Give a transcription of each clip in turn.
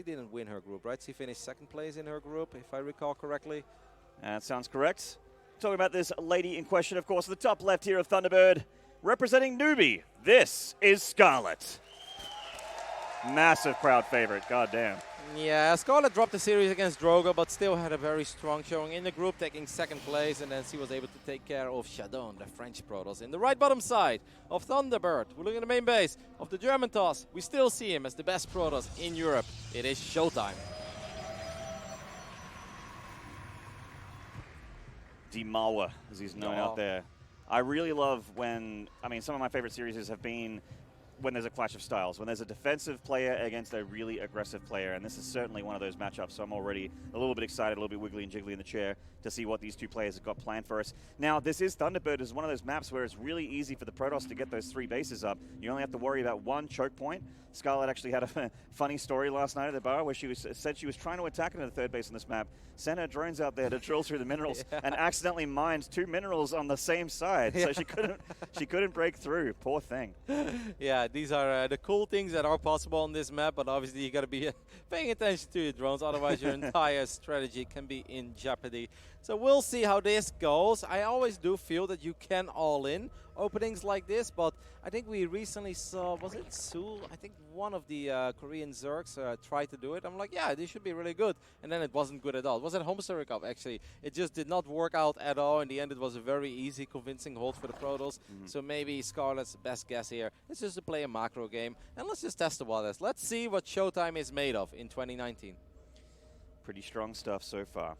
She didn't win her group, right? She finished second place in her group, if I recall correctly. That sounds correct. Talking about this lady in question, of course, the top left here of Thunderbird, representing newbie. This is Scarlett. Massive crowd favorite, goddamn. Yeah, Scarlett dropped the series against Drogo, but still had a very strong showing in the group, taking second place, and then she was able to take care of Shadon, the French Protoss. In the right bottom side of Thunderbird, we're looking at the main base of the German Toss. We still see him as the best Protoss in Europe. It is ShoWTimE. Dimawa, as he's known out there. I really love when, some of my favorite series have been when there's a clash of styles, when there's a defensive player against a really aggressive player, and this is certainly one of those matchups, so I'm already a little bit excited, a little bit wiggly and jiggly in the chair to see what these two players have got planned for us. Now, this is Thunderbird, is one of those maps where it's really easy for the Protoss to get those 3 bases up. You only have to worry about 1 choke point. Scarlett actually had a funny story last night at the bar where she said she was trying to attack into the 3rd base on this map, sent her drones out there to drill through the minerals, and accidentally mined 2 minerals on the same side, so she couldn't break through. Poor thing. Yeah, these are the cool things that are possible on this map, but obviously you got to be paying attention to your drones, otherwise your entire strategy can be in jeopardy. So we'll see how this goes. I always do feel that you can all in openings like this, but I think we recently saw, was it Seoul? I think one of the Korean Zergs tried to do it. I'm like, yeah, this should be really good. And then it wasn't good at all. It was at Homestead Cup, actually. It just did not work out at all. In the end, it was a very easy, convincing hold for the Protoss. So maybe Scarlett's best guess here. It's just to play a macro game. And let's just test the waters. Let's see what ShoWTimE is made of in 2019. Pretty strong stuff so far.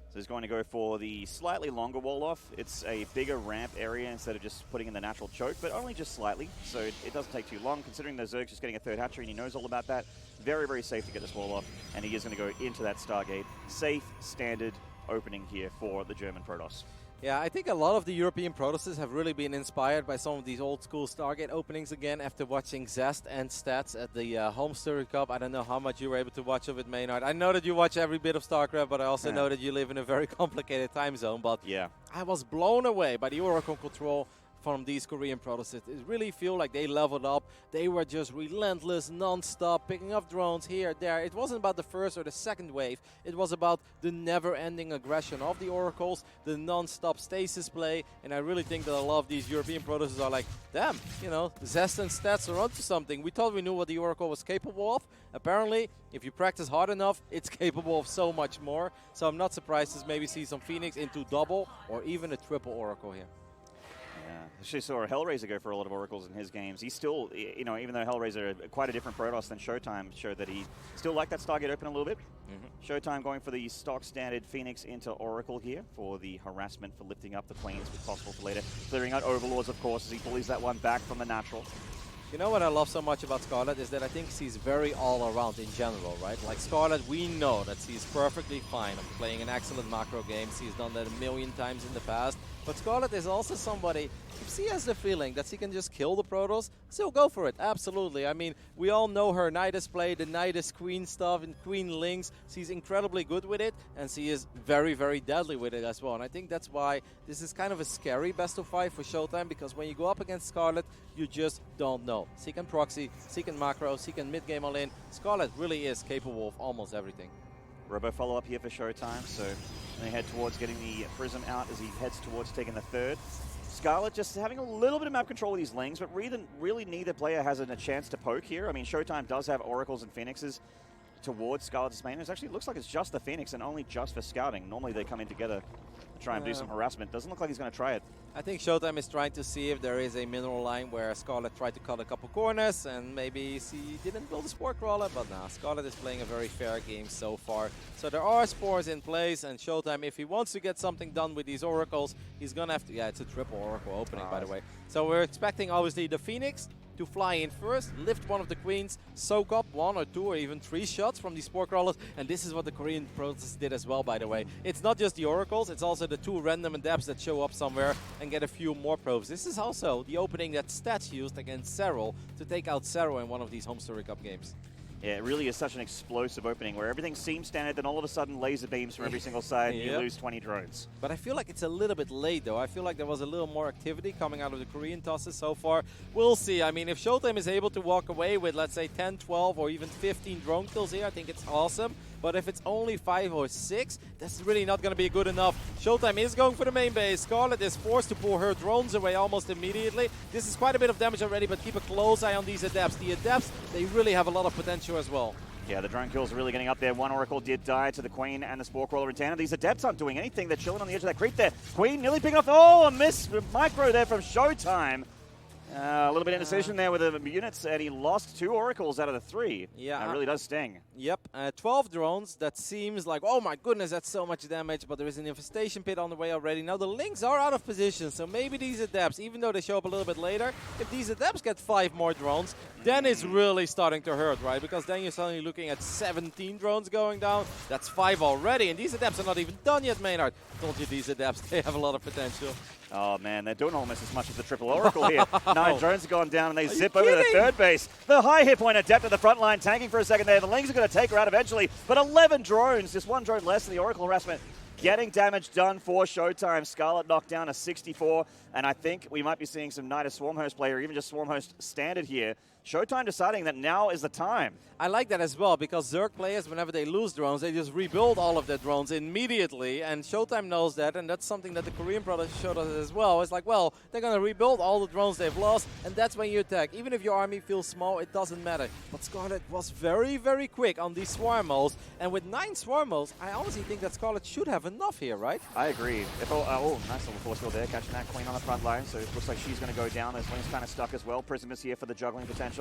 So he's going to go for the slightly longer wall off. It's a bigger ramp area instead of just putting in the natural choke, but only just slightly, so it doesn't take too long. Considering the Zerg's just getting a 3rd hatchery and he knows all about that, very, very safe to get this wall off, and he is going to go into that Stargate. Safe, standard opening here for the German Protoss. Yeah, I think a lot of the European Protosses have really been inspired by some of these old school Stargate openings again after watching Zest and Stats at the Home Story Cup. I don't know how much you were able to watch of it, Maynard. I know that you watch every bit of StarCraft, but I also know that you live in a very complicated time zone. But yeah, I was blown away by the Oracle control from these Korean Protosses. It really feel like they leveled up. They were just relentless, non-stop, picking up drones here, there. It wasn't about the 1st or the 2nd wave. It was about the never-ending aggression of the Oracles, the non-stop stasis play, and I really think that a lot of these European Protosses are like, damn, Zest and Stats are onto something. We thought we knew what the Oracle was capable of. Apparently, if you practice hard enough, it's capable of so much more. So I'm not surprised to maybe see some Phoenix into double or even a triple Oracle here. Yeah, actually saw a Hellraiser go for a lot of Oracles in his games. He's still, even though Hellraiser quite a different Protoss than ShoWTimE, showed that he still liked that Stargate open a little bit. ShoWTimE going for the stock standard Phoenix into Oracle here for the harassment for lifting up the planes if possible for later. Clearing out Overlords, of course, as he bullies that one back from the natural. You know what I love so much about Scarlett is that I think she's very all-around in general, right? Like Scarlett, we know that she's perfectly fine of playing an excellent macro game. She's done that a million times in the past. But Scarlett is also somebody, if she has the feeling that she can just kill the Protoss, she'll go for it, absolutely. I mean, we all know her Nidus play, the Nidus Queen stuff, and Queen Links. She's incredibly good with it, and she is very, very deadly with it as well. And I think that's why this is kind of a scary best of 5 for ShoWTimE, because when you go up against Scarlett, you just don't know. She can proxy, she can macro, she can mid-game all in. Scarlett really is capable of almost everything. Robo follow-up here for ShoWTimE, so they head towards getting the Prism out as he heads towards taking the 3rd. Scarlett just having a little bit of map control with these Lings, but really neither player has a chance to poke here. I mean, ShoWTimE does have Oracles and Phoenixes towards Scarlett's main. It actually looks like it's just the Phoenix and only just for scouting. Normally they come in together to try and do some harassment. Doesn't look like he's going to try it. I think ShoWTimE is trying to see if there is a mineral line where Scarlett tried to cut a couple corners and maybe she didn't build a Spore Crawler, but nah, Scarlett is playing a very fair game so far. So there are spores in place, and ShoWTimE, if he wants to get something done with these Oracles, he's going to have to, yeah, it's a triple Oracle opening, by the way. So we're expecting, obviously, the Phoenix to fly in first, lift one of the Queens, soak up 1 or 2 or even 3 shots from these Spore Crawlers, and this is what the Korean Protoss did as well, by the way. It's not just the Oracles, it's also the 2 random adepts that show up somewhere and get a few more probes. This is also the opening that Stats used against Serral to take out Serral in one of these Home Story Cup games. Yeah, it really is such an explosive opening where everything seems standard, then all of a sudden laser beams from every single side, and you lose 20 drones. But I feel like it's a little bit late, though. I feel like there was a little more activity coming out of the Korean tosses so far. We'll see. I mean, if ShoWTimE is able to walk away with, let's say, 10, 12, or even 15 drone kills here, I think it's awesome. But if it's only 5 or 6, that's really not going to be good enough. ShoWTimE is going for the main base. Scarlett is forced to pull her drones away almost immediately. This is quite a bit of damage already, but keep a close eye on these Adepts. The Adepts, they really have a lot of potential as well. Yeah, the drone kills are really getting up there. One Oracle did die to the Queen and the Spore Crawler in tandem. These Adepts aren't doing anything. They're chilling on the edge of that creep there. Queen nearly picking off. Oh, a miss micro there from ShoWTimE. A little bit of indecision there with the units, and he lost 2 Oracles out of the 3. Yeah. That really does sting. Yep, 12 drones. That seems like, oh my goodness, that's so much damage, but there is an infestation pit on the way already. Now the Lynx are out of position, so maybe these Adepts, even though they show up a little bit later, if these Adepts get 5 more drones, then it's really starting to hurt, right? Because then you're suddenly looking at 17 drones going down. That's 5 already, and these Adepts are not even done yet, Maynard. Told you these Adepts, they have a lot of potential. Oh, man, they're doing almost as much as the triple Oracle here. 9 drones have gone down, and they Are zip over to the third base. The high hit point Adept at the front line, tanking for a second there. The Lynx are going to take her out eventually, but 11 drones, just 1 drone less than the Oracle harassment. Getting damage done for ShoWTimE. Scarlett knocked down a 64, and I think we might be seeing some Nidus Swarmhost play, or even just Swarmhost standard here. ShoWTimE deciding that now is the time. I like that as well, because Zerg players, whenever they lose drones, they just rebuild all of their drones immediately, and ShoWTimE knows that, and that's something that the Korean product showed us as well. It's like, well, they're going to rebuild all the drones they've lost, and that's when you attack. Even if your army feels small, it doesn't matter. But Scarlett was very, very quick on these Swarmos, and with 9 Swarmos, I honestly think that Scarlett should have enough here, right? I agree. Oh, nice little force field there, catching that Queen on the front line, so it looks like she's going to go down. This Lynx kind of stuck as well. Prism is here for the juggling potential.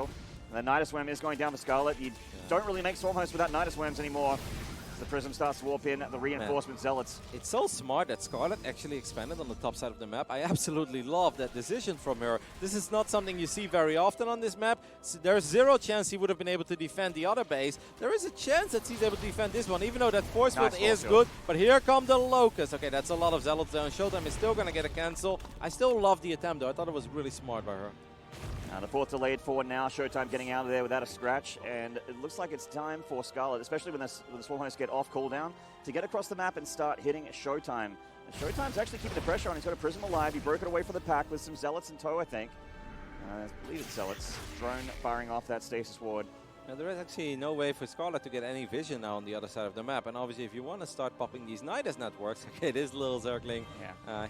And the Nidus Worm is going down for Scarlett. You don't really make Swarmhosts without Nidus Worms anymore. The Prism starts to warp in, the reinforcement Zealots. It's so smart that Scarlett actually expanded on the top side of the map. I absolutely love that decision from her. This is not something you see very often on this map. So there's 0 chance he would have been able to defend the other base. There is a chance that he's able to defend this one, even though that force field is good. But here come the Locusts. Okay, that's a lot of Zealots there, and ShoWTimE is still going to get a cancel. I still love the attempt, though. I thought it was really smart by her. The 4th delayed forward now. ShoWTimE getting out of there without a scratch, and it looks like it's time for Scarlett, especially when the Swarmhosts get off cooldown, to get across the map and start hitting ShoWTimE. And ShoWTimE's actually keeping the pressure on. He's got a Prism alive. He broke it away from the pack with some Zealots in tow, I think. I believe it's Zealots. Drone firing off that stasis ward. Now, there is actually no way for Scarlett to get any vision now on the other side of the map. And obviously, if you want to start popping these Nidus networks, okay, this little Zergling,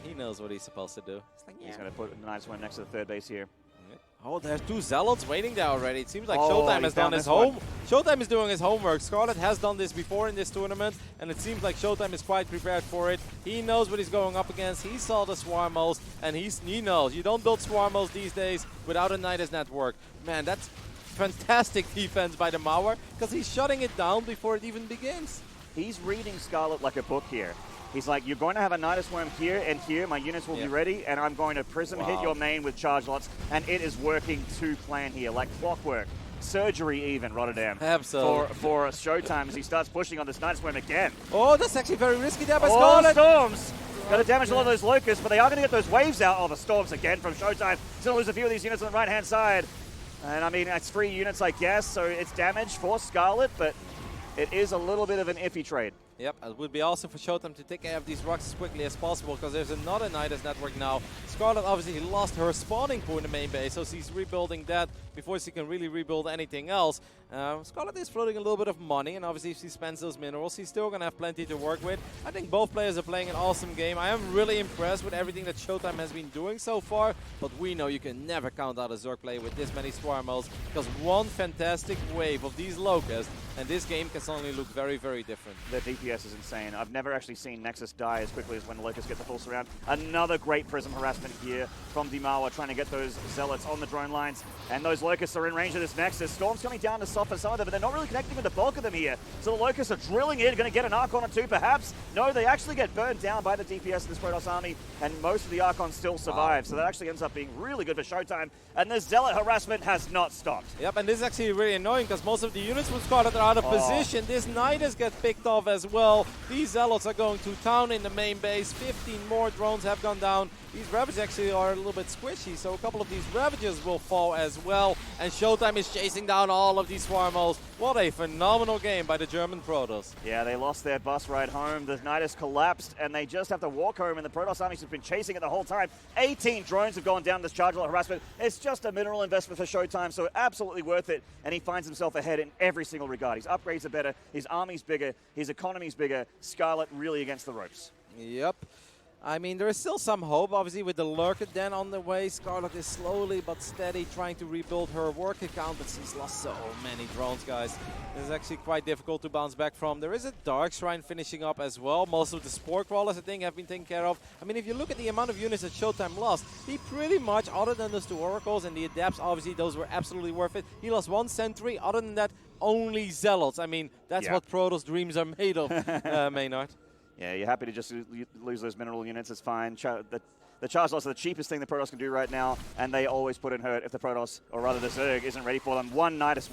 he knows what he's supposed to do. It's like, He's going to put the Nidus Worm next to the 3rd base here. Oh, there's 2 Zealots waiting there already. It seems like ShoWTimE has done his ShoWTimE is doing his homework. Scarlett has done this before in this tournament, and it seems like ShoWTimE is quite prepared for it. He knows what he's going up against. He saw the Swarmos, and he knows. You don't build Swarmos these days without a Nidus network. Man, that's fantastic defense by the Mauer, because he's shutting it down before it even begins. He's reading Scarlett like a book here. He's like, you're going to have a Nidus Worm here and here. My units will be ready, and I'm going to Prism hit your main with charge lots, and it is working to plan here, like clockwork. Surgery even, Rotterdam. Absolutely. For ShoWTimE as he starts pushing on this Nidus Worm again. Oh, that's actually very risky there by Scarlett. Storms! Got to damage a lot of those Locusts, but they are going to get those waves out. Oh, the Storms again from ShoWTimE. He's going to lose a few of these units on the right-hand side. And I mean, it's 3 units, I guess, so it's damage for Scarlett, but it is a little bit of an iffy trade. Yep, it would be awesome for ShoWTimE to take care of these rocks as quickly as possible, because there's another Nidus network now. Scarlett obviously lost her spawning pool in the main base, so she's rebuilding that before she can really rebuild anything else. Scarlett is floating a little bit of money, and obviously if she spends those minerals, she's still going to have plenty to work with. I think both players are playing an awesome game. I am really impressed with everything that ShoWTimE has been doing so far, but we know you can never count out a Zerg player with this many Swarmos, because one fantastic wave of these Locusts, and this game can suddenly look very, very different. The DPS is insane. I've never actually seen Nexus die as quickly as when the Locusts get the full surround. Another great Prism harassment here from Dimawa, trying to get those Zealots on the drone lines, and those Locusts are in range of this Nexus. Storm's coming down to soften some of them, but they're not really connecting with the bulk of them here. So the Locusts are drilling in, going to get an Archon or 2 perhaps. No, they actually get burned down by the DPS of this Protoss army, and most of the Archons still survive. So that actually ends up being really good for ShoWTimE, and the Zealot harassment has not stopped. Yep, and this is actually really annoying, because most of the units from Scarlett are out of position. This Nidus gets picked off as well. well. These Zealots are going to town in the main base. 15 more drones have gone down. These Ravages actually are a little bit squishy, so a couple of these Ravages will fall as well. And ShoWTimE is chasing down all of these Swarmos. What a phenomenal game by the German Protoss. Yeah, they lost their bus ride home. The Nidus collapsed, and they just have to walk home, and the Protoss army has been chasing it the whole time. 18 drones have gone down this charge lot harassment. It's just a mineral investment for ShoWTimE, so absolutely worth it. And he finds himself ahead in every single regard. His upgrades are better, his army's bigger, his economy's bigger. Scarlett really against the ropes. Yep. I mean, there is still some hope, obviously, with the Lurker Den on the way. Scarlett is slowly but steady trying to rebuild her work account, but she's lost so many drones, guys. This is actually quite difficult to bounce back from. There is a Dark Shrine finishing up as well. Most of the Spore Crawlers, I think, have been taken care of. I mean, if you look at the amount of units that ShoWTimE lost, he pretty much, other than those 2 Oracles and the Adepts, obviously, those were absolutely worth it. He lost 1 Sentry. Other than that, only Zealots. I mean, that's what Protoss dreams are made of, Maynard. Yeah, you're happy to just lose those mineral units. It's fine. The charge loss are the cheapest thing the Protoss can do right now, and they always put in hurt if the Protoss, or rather the Zerg, isn't ready for them. One Nidus,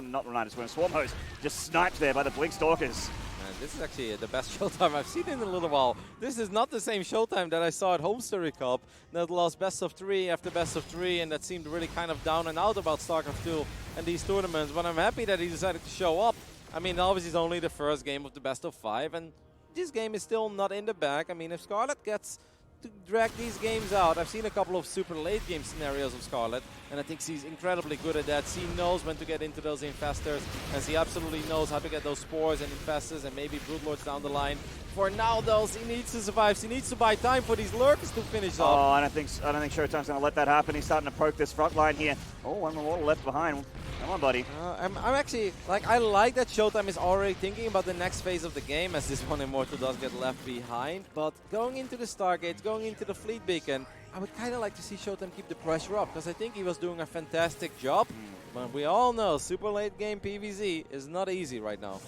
not Nidus, Swarm Host just sniped there by the Blink Stalkers. Man, this is actually the best ShoWTimE I've seen in a little while. This is not the same ShoWTimE that I saw at Home Story Cup that lost best of 3 after best of 3, and that seemed really kind of down and out about StarCraft 2 and these tournaments. But I'm happy that he decided to show up. I mean, obviously it's only the first game of the best of 5, and this game is still not in the bag. I mean, if Scarlett gets to drag these games out, I've seen a couple of super late game scenarios of Scarlett, and I think she's incredibly good at that. She knows when to get into those infestors, and she absolutely knows how to get those spores and infestors and maybe Broodlords down the line. For now, though, she needs to survive. She needs to buy time for these Lurkers to finish off. Oh, I don't think ShoWTimE's going to let that happen. He's starting to poke this front line here. Oh, one more left behind. Come on, buddy. I'm actually, like, I like that ShoWTimE is already thinking about the next phase of the game as this one Immortal does get left behind. But going into the Stargates, going into the Fleet Beacon, I would kind of like to see ShoWTimE keep the pressure up, because I think he was doing a fantastic job. But we all know super late game PvZ is not easy right now.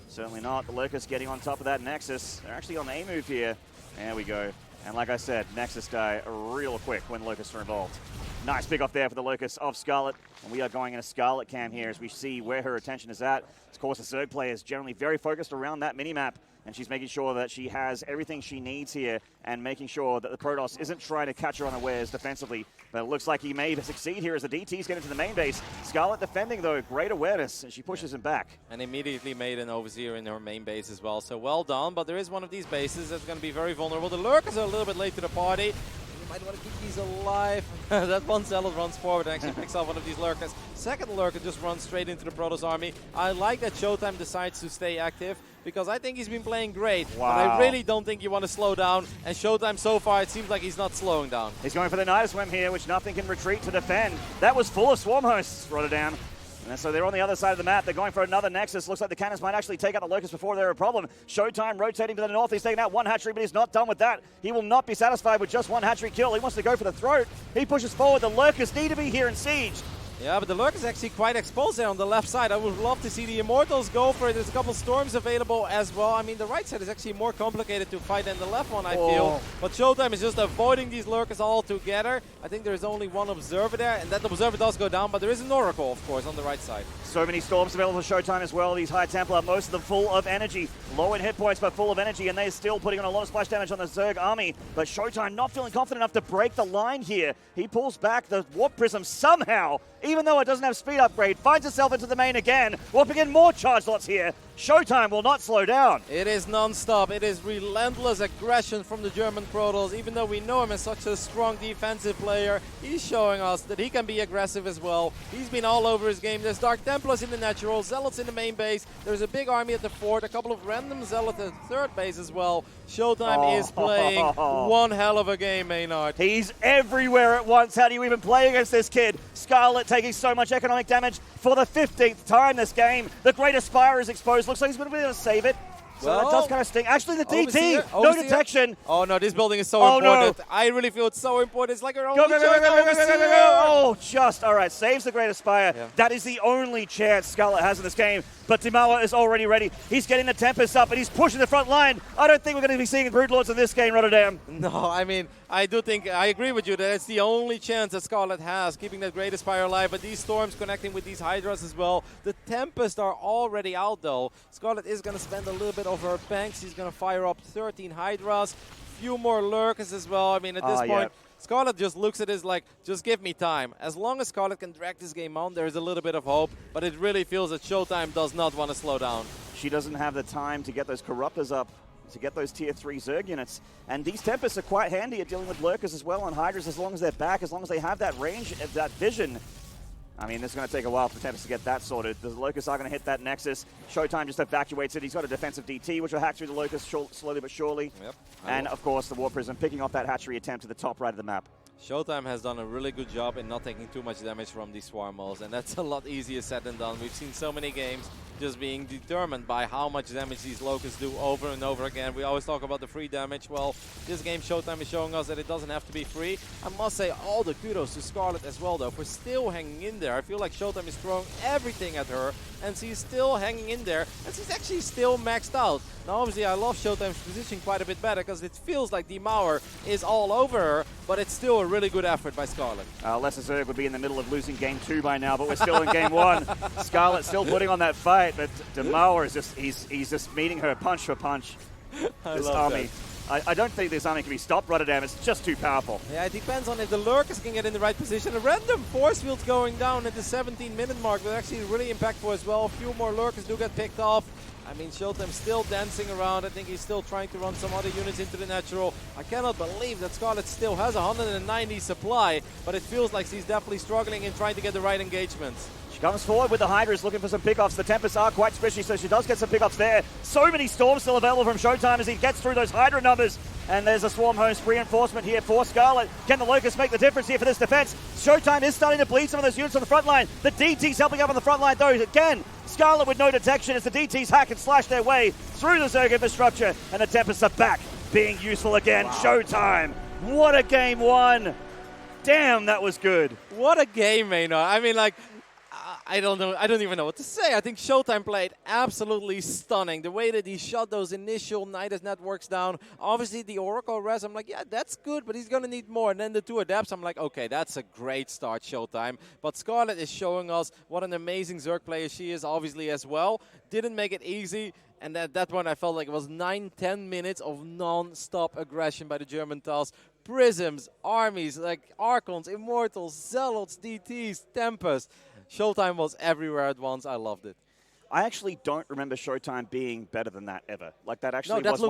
Certainly not. The Lurkers getting on top of that Nexus. They're actually on the A move here. There we go. And like I said, Nexus die real quick when Locust are involved. Nice pick off there for the Locust of Scarlett. And we are going in a Scarlett cam here as we see where her attention is at. Of course, the Zerg player is generally very focused around that minimap, and she's making sure that she has everything she needs here and making sure that the Protoss isn't trying to catch her unawares defensively. But it looks like he may succeed here as the DTs get into the main base. Scarlett defending, though, great awareness, and she pushes him back. And immediately made an Overseer in her main base as well. So well done, but there is one of these bases that's going to be very vulnerable. The Lurkers are a little bit late to the party. You might want to keep these alive. That one Zealot runs forward and actually picks off one of these Lurkers. Second Lurker just runs straight into the Protoss army. I like that ShoWTimE decides to stay active, because I think he's been playing great. Wow. But I really don't think you want to slow down. And ShoWTimE so far, it seems like he's not slowing down. He's going for the Nidus Swim here, which nothing can retreat to defend. That was full of Swarm Hosts, Rotterdam. And so they're on the other side of the map. They're going for another Nexus. Looks like the cannons might actually take out the Locust before they're a problem. ShoWTimE rotating to the north. He's taking out one hatchery, but he's not done with that. He will not be satisfied with just one hatchery kill. He wants to go for the throat. He pushes forward. The Lurkers need to be here in siege. Yeah, but the Lurk is actually quite exposed there on the left side. I would love to see the Immortals go for it. There's a couple Storms available as well. I mean, the right side is actually more complicated to fight than the left one, I feel. But ShoWTimE is just avoiding these Lurkers all together. I think there's only one Observer there, and that Observer does go down, but there is an Oracle, of course, on the right side. So many Storms available for ShoWTimE as well. These High Templar, most of them full of energy. Low in hit points, but full of energy, and they're still putting on a lot of splash damage on the Zerg army. But ShoWTimE not feeling confident enough to break the line here. He pulls back the Warp Prism somehow, even though it doesn't have speed upgrade, finds itself into the main again, warping in more charge lots here. ShoWTimE will not slow down. It is non-stop. It is relentless aggression from the German Protoss. Even though we know him as such a strong defensive player, he's showing us that he can be aggressive as well. He's been all over his game. There's Dark Templars in the natural, Zealots in the main base. There's a big army at the fort, a couple of random Zealots at the third base as well. ShoWTimE is playing one hell of a game, Maynard. He's everywhere at once. How do you even play against this kid? Scarlett taking so much economic damage for the 15th time this game. The Great Aspire is exposed. Looks like he's going to be able to save it. So well, that does kind of sting. Actually, the DT, no Overseer. detection. Oh no, this building is so important. No. I really feel it's so important. It's like our only chance. Oh, just. All right, saves the Great Aspire. Yeah. That is the only chance Scarlett has in this game. but Dimawa is already ready. He's getting the Tempest up, and he's pushing the front line. I don't think we're going to be seeing Broodlords in this game, Rotterdam. No, I mean, I agree with you that it's the only chance that Scarlett has, keeping that Greatest Fire alive, but these Storms connecting with these Hydras as well. The Tempest are already out, though. Scarlett is going to spend a little bit of her banks. She's going to fire up 13 Hydras, few more Lurkers as well. I mean, at this point, Scarlett just looks at it like, just give me time. As long as Scarlett can drag this game on, there is a little bit of hope, but it really feels that ShoWTimE does not want to slow down. She doesn't have the time to get those Corruptors up, to get those tier 3 Zerg units. And these Tempests are quite handy at dealing with Lurkers as well on Hydras, as long as they're back, as long as they have that range, that vision. I mean, this is going to take a while for the Tempest to get that sorted. The Locusts are going to hit that Nexus. ShoWTimE just evacuates it. He's got a defensive DT, which will hack through the Locusts slowly but surely. Yep. And, of course, the War Prism picking off that hatchery attempt to the top right of the map. ShoWTimE has done a really good job in not taking too much damage from these Swarmos, and that's a lot easier said than done. We've seen so many games just being determined by how much damage these Locusts do over and over again. We always talk about the free damage. Well, this game ShoWTimE is showing us that it doesn't have to be free. I must say all the kudos to Scarlett as well, though, for still hanging in there. I feel like ShoWTimE is throwing everything at her, and she's still hanging in there, and she's actually still maxed out. Now, obviously, I love ShoWTimE's position quite a bit better because it feels like Demour is all over her, but it's still a really good effort by Scarlett. Lesser Zerg would be in the middle of losing game 2 by now, but we're still in game 1. Scarlett still putting on that fight, but Demour is just, he's just meeting her punch for punch. This army. I don't think this army can be stopped, Rotterdam. It's just too powerful. Yeah, it depends on if the Lurkers can get in the right position. A random force field going down at the 17-minute mark was actually really impactful as well. A few more Lurkers do get picked off. I mean, ShoWTimE still dancing around. I think he's still trying to run some other units into the natural. I cannot believe that Scarlett still has 190 supply, but it feels like she's definitely struggling in trying to get the right engagements. She comes forward with the Hydras looking for some pickoffs. The Tempests are quite squishy, so she does get some pickoffs there. So many Storms still available from ShoWTimE as he gets through those Hydra numbers. And there's a Swarm Host reinforcement here for Scarlett. Can the Locusts make the difference here for this defense? ShoWTimE is starting to bleed some of those units on the front line. The DT's helping up on the front line though. Again, Scarlett with no detection as the DTs hack and slash their way through the Zerg infrastructure. And the Tempests are back, being useful again. Wow. ShoWTimE, what a game 1. Damn, that was good. What a game, Maynard. I mean, like, I don't know. I don't even know what to say. I think ShoWTimE played absolutely stunning. The way that he shot those initial Nidus networks down. Obviously, the Oracle res, I'm like, yeah, that's good, but he's going to need more. And then the 2 adapts, I'm like, okay, that's a great start, ShoWTimE. But Scarlett is showing us what an amazing Zerg player she is, obviously, as well. Didn't make it easy. And at that point, I felt like it was 9-10 minutes of non-stop aggression by the German Tals. Prisms, armies, like Archons, Immortals, Zealots, DTs, Tempest. ShoWTimE was everywhere at once. I loved it. I actually don't remember ShoWTimE being better than that ever. Like that actually was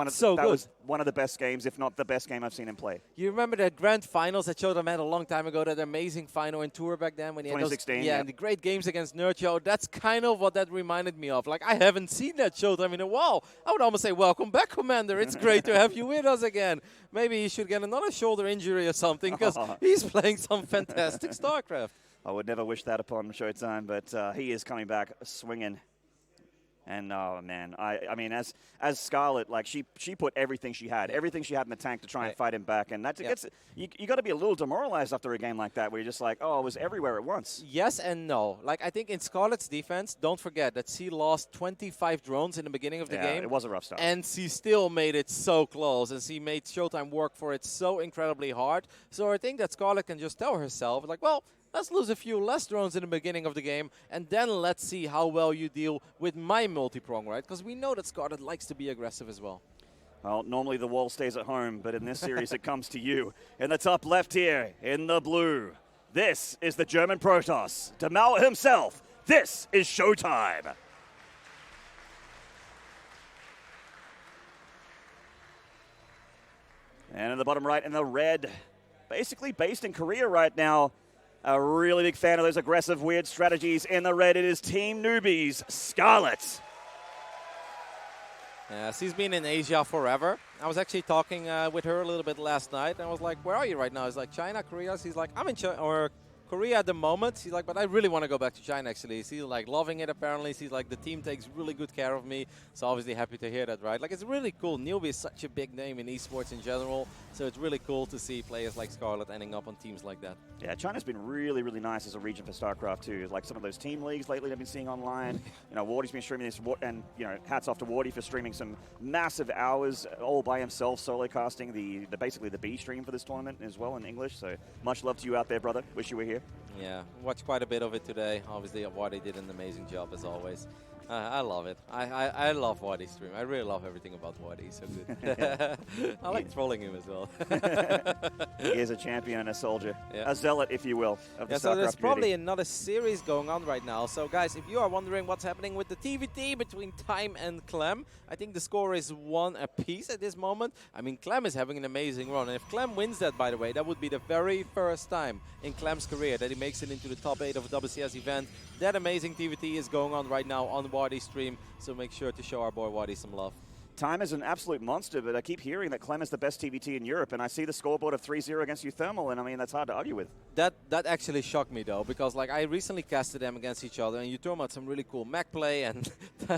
one of the best games, if not the best game I've seen him play. You remember the grand finals that ShoWTimE had a long time ago, that amazing final in Tour back then when he 2016, had those, and the great games against Nurture. That's kind of what that reminded me of. Like, I haven't seen that ShoWTimE in a while. I would almost say, welcome back, Commander. It's great to have you with us again. Maybe he should get another shoulder injury or something because he's playing some fantastic StarCraft. I would never wish that upon ShoWTimE, but he is coming back swinging. And oh man, I mean, as Scarlett, like she put everything she had in the tank to try and fight him back, and that gets you got to be a little demoralized after a game like that, where you're just like, oh, it was everywhere at once. Yes and no. Like, I think in Scarlett's defense, don't forget that she lost 25 drones in the beginning of the game. It was a rough start, and she still made it so close, and she made ShoWTimE work for it so incredibly hard. So I think that Scarlett can just tell herself, like, well, let's lose a few less drones in the beginning of the game, and then let's see how well you deal with my multi-prong, right? Because we know that Scarlett likes to be aggressive as well. Well, normally the wall stays at home, but in this series it comes to you. In the top left here, in the blue, this is the German Protoss, Demour himself. This is ShoWTimE. And in the bottom right, in the red, basically based in Korea right now. A really big fan of those aggressive, weird strategies. In the red, it is Team Newbies, Scarlett. She's been in Asia forever. I was actually talking with her a little bit last night, and I was like, where are you right now? It's like, China, Korea? She's like, I'm in China, or Korea at the moment. He's like, but I really want to go back to China, actually. He's like loving it, apparently. He's like, the team takes really good care of me. So obviously happy to hear that, right? Like, it's really cool. Newbie is such a big name in esports in general. So it's really cool to see players like Scarlett ending up on teams like that. Yeah, China's been really, really nice as a region for StarCraft too. Like some of those team leagues lately I've been seeing online. You know, Wardy's been streaming this, and you know, hats off to Wardy for streaming some massive hours all by himself, solo casting the basically the B stream for this tournament as well in English. So much love to you out there, brother. Wish you were here. Yeah, watched quite a bit of it today. Obviously, Wardy did an amazing job as always. I love it. I love Wardy's stream. I really love everything about Wardy. He's so good. I like trolling him as well. He is a champion and a soldier. Yeah. A zealot, if you will, of the StarCraft so there's community. probably another series going on right now. So guys, if you are wondering what's happening with the TVT between Time and Clem, I think the score is 1 apiece at this moment. I mean, Clem is having an amazing run. And if Clem wins that, by the way, that would be the very first time in Clem's career that he makes it into the top 8 of a WCS event. That amazing TVT is going on right now on Wardy's stream, so make sure to show our boy Wardy some love. Time is an absolute monster, but I keep hearing that Clem is the best TVT in Europe, and I see the scoreboard of 3-0 against ShoWTimE, and I mean, that's hard to argue with. That actually shocked me, though, because like I recently casted them against each other, and ShoWTimE had some really cool mech play, and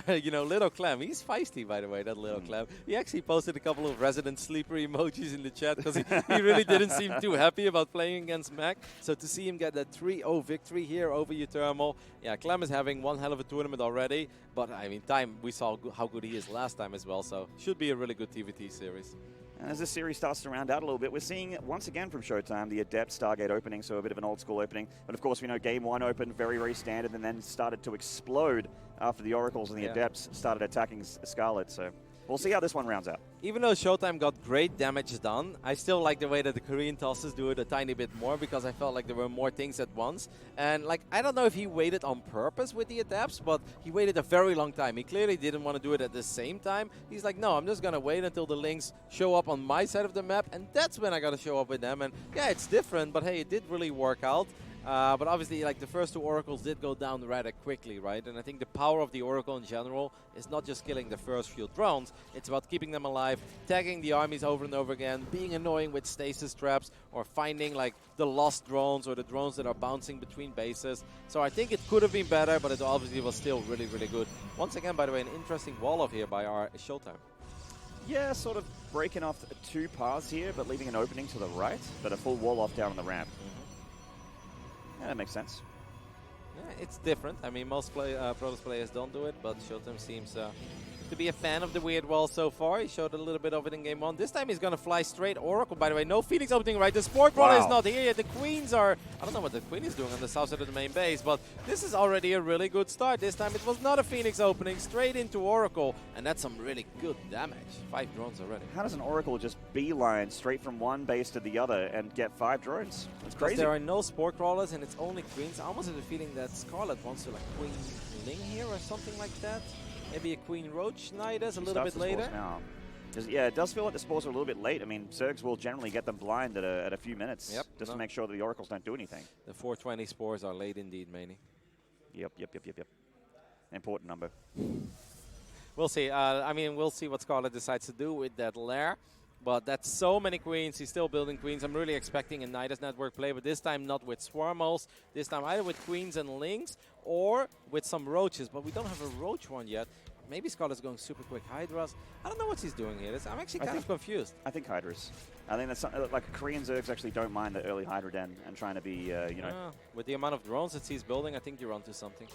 you know, little Clem, he's feisty, by the way, that little Clem. He actually posted a couple of resident sleeper emojis in the chat, because he really didn't seem too happy about playing against mech. So to see him get that 3-0 victory here over ShoWTimE, yeah, Clem is having one hell of a tournament already, but I mean, Time, we saw how good he is last time as well, so should be a really good TVT series. And as this series starts to round out a little bit, we're seeing once again from ShoWTimE the Adept Stargate opening, so a bit of an old school opening. But of course, we know Game 1 opened very, very standard and then started to explode after the Oracles and the Adepts started attacking Scarlett. So we'll see how this one rounds out. Even though ShoWTimE got great damage done, I still like the way that the Korean tosses do it a tiny bit more, because I felt like there were more things at once. And like, I don't know if he waited on purpose with the Adepts, but he waited a very long time. He clearly didn't want to do it at the same time. He's like, no, I'm just going to wait until the Lynx show up on my side of the map, and that's when I got to show up with them. And yeah, it's different, but hey, it did really work out. But obviously, like, the first 2 Oracles did go down rather quickly, right? And I think the power of the Oracle in general is not just killing the first few drones. It's about keeping them alive, tagging the armies over and over again, being annoying with stasis traps, or finding, like, the lost drones or the drones that are bouncing between bases. So I think it could have been better, but it obviously was still really, really good. Once again, by the way, an interesting wall-off here by our ShoWTimE. Yeah, sort of breaking off 2 paths here, but leaving an opening to the right, but a full wall off down on the ramp. Yeah, that makes sense. Yeah, it's different. I mean, most Protoss players don't do it, but ShoWTimE seems to be a fan of the weird wall so far. He showed a little bit of it in Game 1. This time he's going to fly straight Oracle, by the way. No Phoenix opening, right? The Sport Crawler is not here yet. The Queens are... I don't know what the Queen is doing on the south side of the main base, but this is already a really good start. This time it was not a Phoenix opening, straight into Oracle, and that's some really good damage. 5 drones already. How does an Oracle just beeline straight from one base to the other and get 5 drones? That's crazy. There are no Sport Crawlers, and it's only Queens. I almost have a feeling that Scarlett wants to, like, Queen Ling here or something like that. Maybe a Queen Roach Nidus a little bit later. Now. Yeah, it does feel like the spores are a little bit late. I mean, Zergs will generally get them blind at a few minutes just to make sure that the Oracles don't do anything. The 420 spores are late indeed, Manny. Yep. Important number. We'll see. I mean, we'll see what Scarlett decides to do with that lair. But that's so many Queens. He's still building Queens. I'm really expecting a Nidus network play, but this time not with Swarmals. This time either with Queens and Lynx or with some Roaches. But we don't have a Roach one yet. Maybe Scarlett's going super quick Hydras. I don't know what he's doing here. I'm actually kind of confused. I think Hydras. I think that's something like Korean Zergs actually don't mind the early Hydra den and trying to be, you know. With the amount of drones that he's building, I think you're onto something.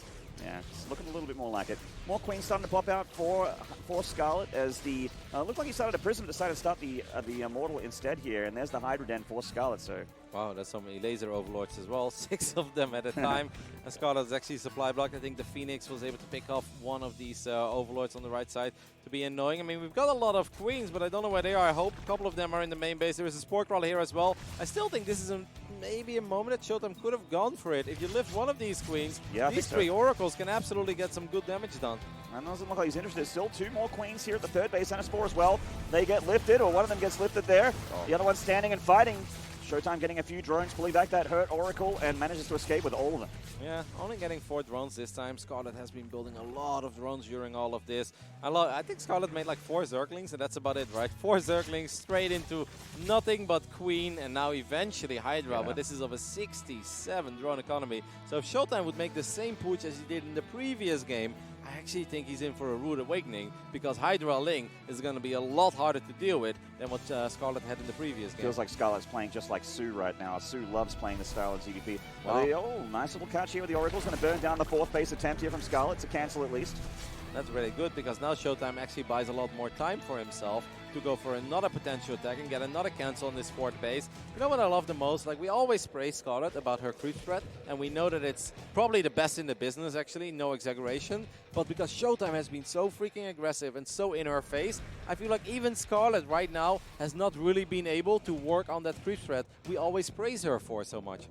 Yeah, it's looking a little bit more like it. More Queens starting to pop out for Scarlett as the looked like he started a Prism, decided to start the Immortal instead here, and there's the Hydra den for Scarlett. So wow, there's so many laser overlords as well. 6 of them at a time. And Scarlett is actually supply blocked. I think the Phoenix was able to pick off one of these overlords on the right side to be annoying. I mean, we've got a lot of Queens, but I don't know where they are. I hope a couple of them are in the main base. There is a Sport Crawler here as well. I still think this is maybe a moment that ShoWTimE could have gone for it. If you lift one of these Queens, these 3 Oracles can absolutely get some good damage done. And doesn't look like he's interested. Still 2 more Queens here at the 3rd base and a Spore as well. They get lifted, or one of them gets lifted there. The other one's standing and fighting. ShoWTimE getting a few drones, pulling back that hurt Oracle, and manages to escape with all of them. Yeah, only getting 4 drones this time. Scarlett has been building a lot of drones during all of this. I think Scarlett made like 4 Zerglings, and that's about it, right? 4 Zerglings straight into nothing but Queen, and now eventually Hydra, Yeah. but this is of a 67 drone economy. So if ShoWTimE would make the same pooch as he did in the previous game, I actually think he's in for a rude awakening, because Hydra Ling is going to be a lot harder to deal with than what Scarlett had in the previous game. Feels like Scarlett's playing just like Sue right now. Sue loves playing the style of ZVP. Wow. Oh, nice little catch here with the Oracle's going to burn down the 4th base attempt here from Scarlett to cancel at least. That's really good, because now ShoWTimE actually buys a lot more time for himself to go for another potential attack and get another cancel on this 4th base. You know what I love the most? Like, we always praise Scarlett about her creep threat, and we know that it's probably the best in the business, actually, no exaggeration. But because ShoWTimE has been so freaking aggressive and so in her face, I feel like even Scarlett right now has not really been able to work on that creep threat we always praise her for so much.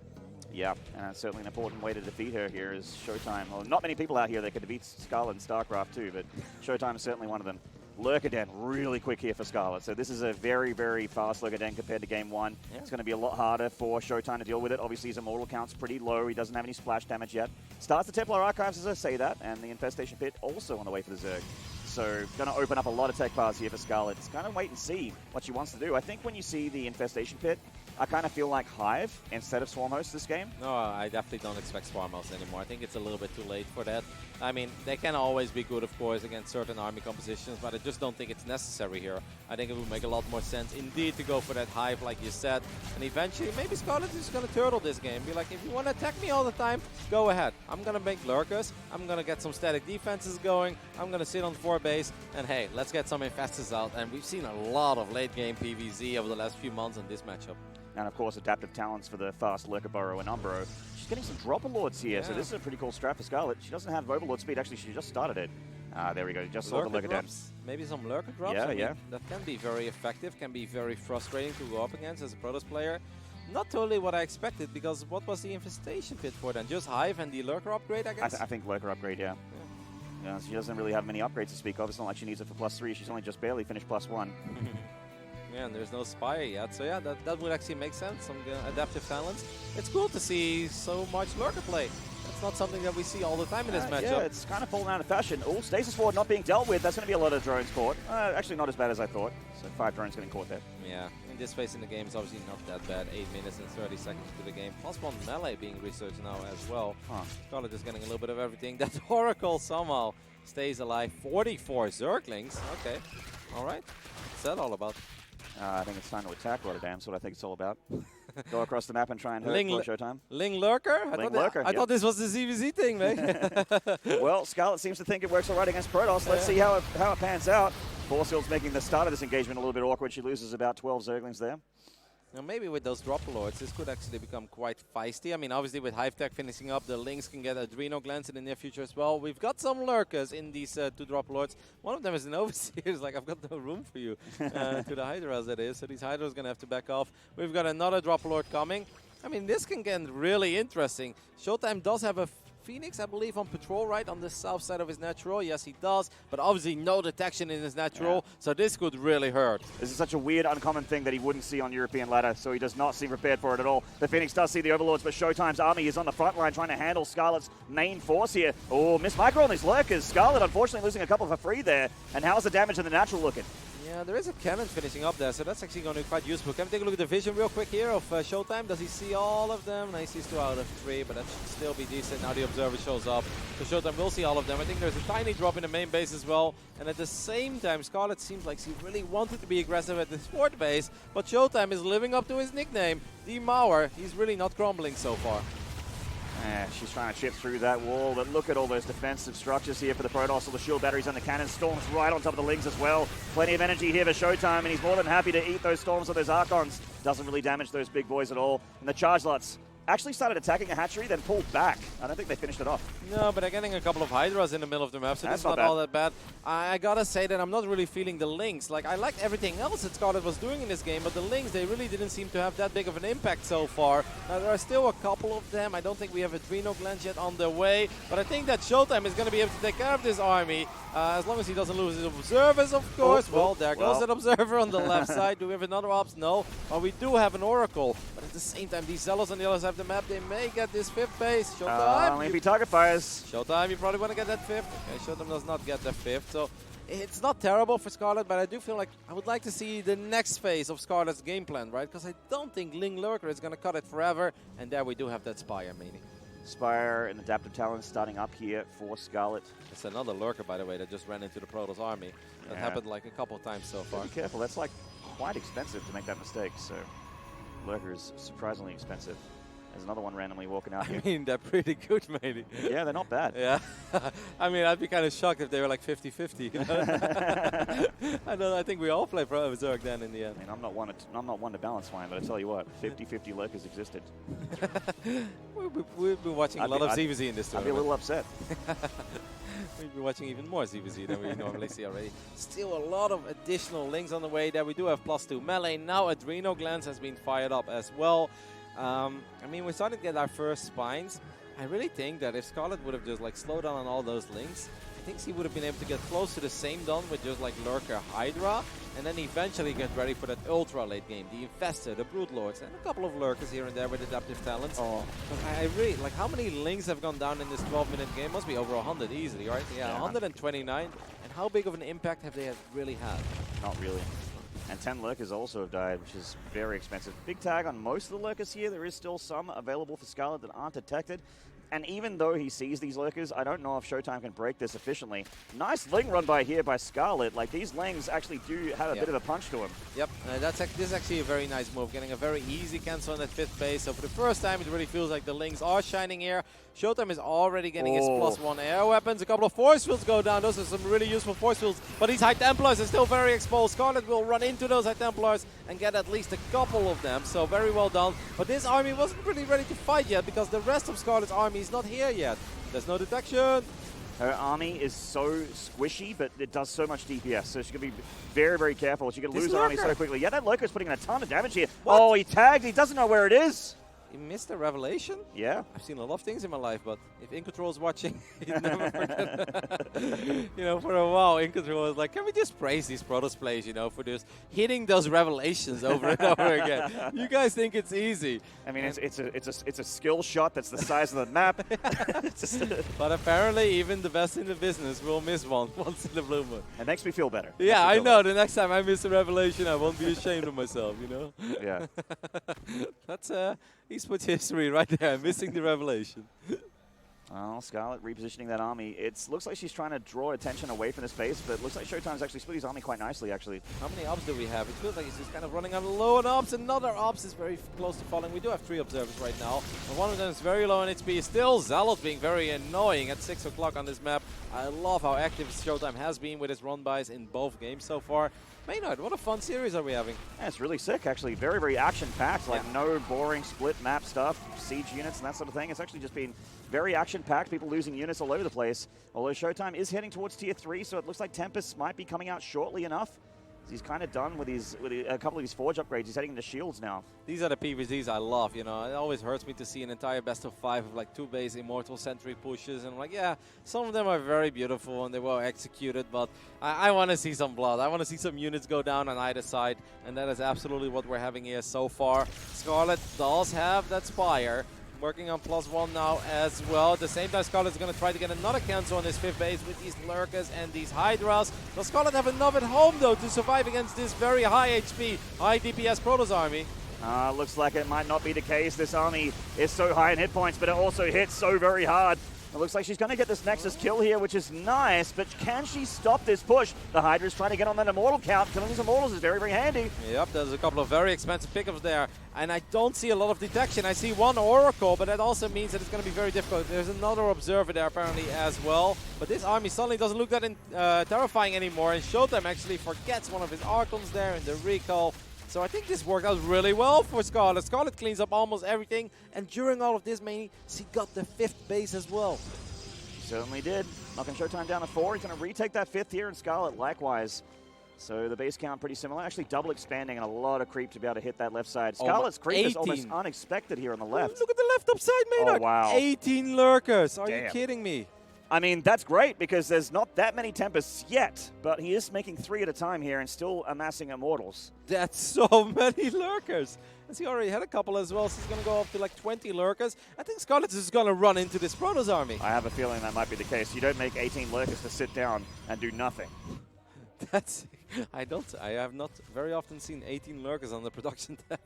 Yeah, and that's certainly an important way to defeat her here is ShoWTimE. Well, not many people out here that could defeat Scarlett in StarCraft too, but ShoWTimE is certainly one of them. Lurker Den, really quick here for Scarlett. So this is a very, very fast Lurker Den compared to Game 1. Yeah. It's going to be a lot harder for ShoWTimE to deal with it. Obviously, his immortal count's pretty low. He doesn't have any splash damage yet. Starts the Templar Archives as I say that, and the Infestation Pit also on the way for the Zerg. So going to open up a lot of tech paths here for Scarlett. It's kind of wait and see what she wants to do. I think when you see the Infestation Pit, I kind of feel like Hive instead of Swarmhost this game. No, I definitely don't expect Swarmhouse anymore. I think it's a little bit too late for that. I mean, they can always be good, of course, against certain army compositions, but I just don't think it's necessary here. I think it would make a lot more sense indeed to go for that Hive, like you said. And eventually, maybe Scarlett is going to turtle this game. Be like, if you want to attack me all the time, go ahead. I'm going to make Lurkers. I'm going to get some static defenses going. I'm going to sit on 4 base. And hey, let's get some Infestors out. And we've seen a lot of late game PvZ over the last few months in this matchup. And of course, adaptive talents for the fast Lurker Burrow and Umbro. She's getting some Dropper Lords here, so this is a pretty cool strat for Scarlett. She doesn't have Overlord speed. Actually, she just started it. There we go. Just saw the Lurker drops. Maybe some Lurker drops. Yeah, I mean, yeah. That can be very effective, can be very frustrating to go up against as a Protoss player. Not totally what I expected, because what was the Infestation Pit for then? Just Hive and the Lurker upgrade, I guess? I think Lurker upgrade, yeah. Yeah, she doesn't really have many upgrades to speak of. It's not like she needs it for +3. She's only just barely finished +1. Yeah, and there's no Spire yet. So yeah, that would actually make sense. Some adaptive talents. It's cool to see so much Lurker play. That's not something that we see all the time in this matchup. Yeah, it's kind of fallen out of fashion. Oh, Stasis Ward not being dealt with. That's going to be a lot of drones caught. Actually, not as bad as I thought. So 5 drones getting caught there. Yeah, in this phase in the game, it's obviously not that bad. 8 minutes and 30 seconds to the game. +1 melee being researched now as well. Scarlett is getting a little bit of everything. That Oracle somehow stays alive. 44 Zerglings. Okay, all right. What's that all about? I think it's time to attack Rotterdam. That's what I think it's all about. Go across the map and try and hurt ShoWTimE. Ling Lurker? I thought this was the ZVZ thing, man. Well, Scarlett seems to think it works all right against Protoss. Let's see how it pans out. Forcefield's making the start of this engagement a little bit awkward. She loses about 12 Zerglings there. Now maybe with those Dropper Lords, this could actually become quite feisty. I mean, obviously with Hive Tech finishing up, the Lynx can get Adreno Glands in the near future as well. We've got some Lurkers in these 2 Dropper Lords. One of them is an Overseer. Like, I've got no room for you to the Hydras, that is. So these Hydras are going to have to back off. We've got another Dropper Lord coming. I mean, this can get really interesting. ShoWTimE does have a Phoenix, I believe, on patrol, right? On the south side of his natural. Yes, he does. But obviously no detection in his natural. So this could really hurt. This is such a weird, uncommon thing that he wouldn't see on European ladder. So he does not seem prepared for it at all. The Phoenix does see the Overlords, but ShoWTimE's army is on the front line trying to handle Scarlett's main force here. Oh, Miss Micro on these Lurkers. Scarlett, unfortunately, losing a couple for free there. And how's the damage in the natural looking? Yeah, there is a cannon finishing up there, so that's actually going to be quite useful. Can we take a look at the vision real quick here of ShoWTimE? Does he see all of them? No, he sees 2 out of 3, but that should still be decent. Now the Observer shows up, so ShoWTimE will see all of them. I think there's a tiny drop in the main base as well, and at the same time, Scarlett seems like she really wanted to be aggressive at this 4th base, but ShoWTimE is living up to his nickname, the Mauer. He's really not crumbling so far. She's trying to chip through that wall, but look at all those defensive structures here for the Protoss. All the shield batteries and the cannon. Storms right on top of the Lings as well. Plenty of energy here for ShoWTimE, and he's more than happy to eat those Storms or those Archons. Doesn't really damage those big boys at all. And the Charge Lots actually started attacking a hatchery, then pulled back. I don't think they finished it off. No, but they're getting a couple of Hydras in the middle of the map, so that's not all that bad. I gotta say that I'm not really feeling the Lynx. Like, I liked everything else that Scarlett was doing in this game, but the Lynx, they really didn't seem to have that big of an impact so far. There are still a couple of them. I don't think we have Adreno Glands yet on the way, but I think that ShoWTimE is gonna be able to take care of this army, as long as he doesn't lose his observers, of course. Well, there goes that observer on the left side. Do we have another ops? No. Well, we do have an Oracle, but at the same time, these Zealots on the other side of the map, they may get this 5th base. ShoWTimE. Maybe target fires. ShoWTimE, you probably want to get that 5th. Okay, ShoWTimE does not get the 5th, so it's not terrible for Scarlett, but I do feel like I would like to see the next phase of Scarlett's game plan, right? Because I don't think Ling Lurker is going to cut it forever, and there we do have that Spire, meaning. Spire and Adaptive Talon starting up here for Scarlett. It's another Lurker, by the way, that just ran into the Protoss army. That happened like a couple of times so far. Be careful, that's like quite expensive to make that mistake, so Lurker is surprisingly expensive. There's another one randomly walking out here. I mean, they're pretty good, maybe. Yeah, they're not bad. Yeah. I mean, I'd be kind of shocked if they were like 50-50. You know? I think we all play for Zerg then in the end. I mean, I'm not one to balance fine, but I tell you what, 50-50 Lurkers existed. We've been watching a lot of ZvZ in this tournament. I'd be a little upset. We've been watching even more ZvZ than we normally see already. Still a lot of additional links on the way there. We do have +2 melee. Now Adreno Glands has been fired up as well. I mean, we're starting to get our first spines. I really think that if Scarlett would have just like slowed down on all those links, I think she would have been able to get close to the same done with just like Lurker Hydra, and then eventually get ready for that ultra late game. The Infestor, the Broodlords, and a couple of Lurkers here and there with adaptive talents. Oh. But I really, like, how many links have gone down in this 12-minute game? Must be over 100 easily, right? Yeah, 129. And how big of an impact have they really had? Not really. And 10 Lurkers also have died, which is very expensive. Big tag on most of the Lurkers here. There is still some available for Scarlett that aren't detected. And even though he sees these Lurkers, I don't know if ShoWTimE can break this efficiently. Nice Ling run by here by Scarlett. Like, these Lings actually do have a bit of a punch to him. Yep, this is actually a very nice move. Getting a very easy cancel on that 5th base. So for the first time, it really feels like the Lings are shining here. ShoWTimE is already getting his +1 air weapons. A couple of force fields go down. Those are some really useful force fields. But these High Templars are still very exposed. Scarlett will run into those High Templars and get at least a couple of them. So very well done. But this army wasn't really ready to fight yet because the rest of Scarlett's army is not here yet. There's no detection. Her army is so squishy, but it does so much DPS. So she's going to be very, very careful. She can lose her army so quickly. Yeah, that Lurker's putting in a ton of damage here. What? Oh, he tagged. He doesn't know where it is. You missed a revelation? Yeah. I've seen a lot of things in my life, but if InControl's watching, you never forget. You know, for a while, InControl was like, can we just praise these Protoss plays, you know, for just hitting those revelations over and over again? You guys think it's easy. I mean, it's a skill shot that's the size of the map. But apparently, even the best in the business will miss one once in the blue moon. It makes me feel better. Yeah, I know. The next time I miss a revelation, I won't be ashamed of myself, you know? Yeah. That's esports history right there, missing the revelation. Well, Scarlett repositioning that army. It looks like she's trying to draw attention away from the space, but it looks like ShoWTimE's actually split his army quite nicely, actually. How many ops do we have? It feels like he's just kind of running on low on ops. Another ops is very close to falling. We do have 3 observers right now, but one of them is very low on HP. Still, Zealot being very annoying at 6 o'clock on this map. I love how active ShoWTimE has been with his run-bys in both games so far. Maynard, what a fun series are we having. Yeah, it's really sick, actually. Very, very action-packed. Like, no boring split map stuff, siege units and that sort of thing. It's actually just been very action-packed, people losing units all over the place. Although ShoWTimE is heading towards Tier 3, so it looks like Tempest might be coming out shortly enough. He's kind of done with a couple of his Forge upgrades. He's heading into Shields now. These are the PvZs I love, you know. It always hurts me to see an entire best of 5 of like 2 base Immortal Sentry pushes. And I'm like, yeah, some of them are very beautiful and they well executed, but I want to see some blood. I want to see some units go down on either side, and that is absolutely what we're having here so far. Scarlett does have that Spire. Working on +1 now as well. At the same time, Scarlett's going to try to get another cancel on this 5th base with these Lurkers and these Hydras. Does Scarlett have enough at home, though, to survive against this very high HP, high DPS Protoss army? Looks like it might not be the case. This army is so high in hit points, but it also hits so very hard. It looks like she's going to get this Nexus kill here, which is nice, but can she stop this push? The Hydra's trying to get on that Immortal count. Killing these Immortals is very, very handy. Yep, there's a couple of very expensive pickups there, and I don't see a lot of detection. I see one Oracle, but that also means that it's going to be very difficult. There's another Observer there apparently as well, but this army suddenly doesn't look that terrifying anymore, and ShoWTimE actually forgets one of his Archons there in the recall. So I think this worked out really well for Scarlett. Scarlett cleans up almost everything, and during all of this, she got the 5th base as well. Certainly did. Knocking ShoWTimE down to 4. He's going to retake that 5th here, and Scarlett likewise. So the base count pretty similar. Actually double expanding and a lot of creep to be able to hit that left side. Scarlett's creep is almost unexpected here on the left. Look at the left upside, Maynard. Oh, wow. 18 lurkers. Are Damn. you kidding me? I mean, that's great because there's not that many Tempests yet, but he is making 3 at a time here and still amassing Immortals. That's so many lurkers. And he already had a couple as well, so he's going to go up to like 20 lurkers. I think Scarlett is going to run into this Protoss army. I have a feeling that might be the case. You don't make 18 lurkers to sit down and do nothing. I have not very often seen 18 lurkers on the production tab.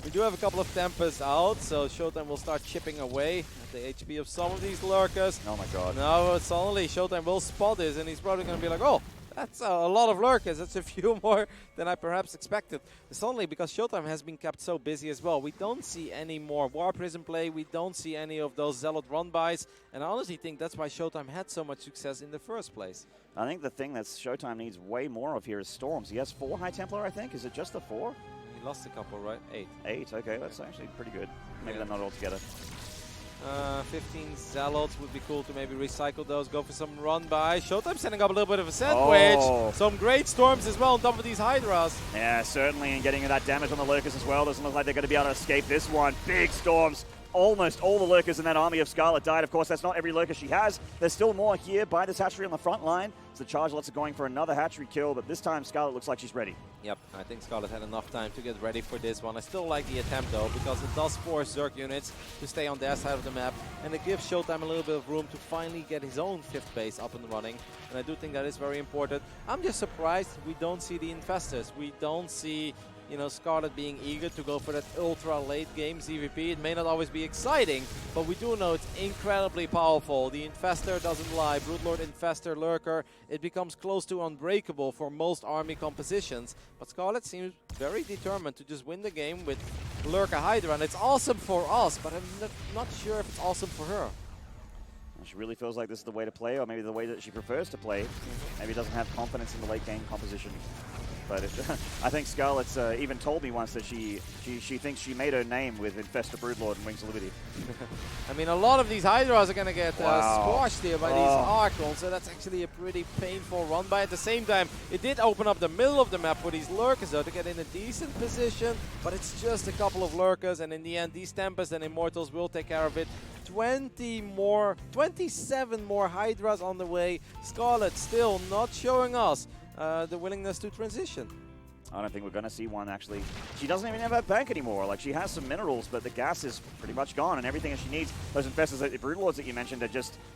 We do have a couple of Tempests out, so ShoWTimE will start chipping away at the HP of some of these lurkers. Oh my god. No, suddenly ShoWTimE will spot this, and he's probably going to be like, oh, that's a lot of lurkers. That's a few more than I perhaps expected. Suddenly, because ShoWTimE has been kept so busy as well, we don't see any more War Prism play. We don't see any of those Zealot run-bys. And I honestly think that's why ShoWTimE had so much success in the first place. I think the thing that ShoWTimE needs way more of here is Storms. He has 4 High Templar, I think. Is it just the 4? He lost a couple, right? 8. 8, okay. That's actually pretty good. Maybe they're not all together. 15 Zealots would be cool to maybe recycle those, go for some run-by. ShoWTimE setting up a little bit of a sandwich. Oh. Some great Storms as well on top of these Hydras. Yeah, certainly, and getting that damage on the Lurkers as well. Doesn't look like they're going to be able to escape this one. Big Storms. Almost all the Lurkers in that army of Scarlett died. Of course, that's not every Lurker she has. There's still more here by this hatchery on the front line. So the Chargelots are going for another hatchery kill, but this time Scarlett looks like she's ready. Yep, I think Scarlett had enough time to get ready for this one. I still like the attempt though, because it does force Zerg units to stay on their side of the map, and it gives ShoWTimE a little bit of room to finally get his own 5th base up and running. And I do think that is very important. I'm just surprised we don't see the Infestors. We don't see, you know, Scarlett being eager to go for that ultra late game CVP. It may not always be exciting, but we do know it's incredibly powerful. The Infestor doesn't lie. Broodlord, Infestor, Lurker, it becomes close to unbreakable for most army compositions. But Scarlett seems very determined to just win the game with Lurker Hydra, and it's awesome for us, but I'm not sure if it's awesome for her. She really feels like this is the way to play, or maybe the way that she prefers to play. Maybe doesn't have confidence in the late game composition. But I think Scarlett's even told me once that she thinks she made her name with Infestor Broodlord and Wings of Liberty. I mean, a lot of these Hydras are going to get squashed here by these Archons, so that's actually a pretty painful run. But at the same time, it did open up the middle of the map for these Lurkers, though, to get in a decent position. But it's just a couple of Lurkers, and in the end, these Tempests and Immortals will take care of it. 27 more Hydras on the way. Scarlett still not showing us the willingness to transition. I don't think we're going to see one, actually. She doesn't even have that bank anymore. Like, she has some minerals, but the gas is pretty much gone, and everything that she needs, those Infestors, the Broodlords that you mentioned,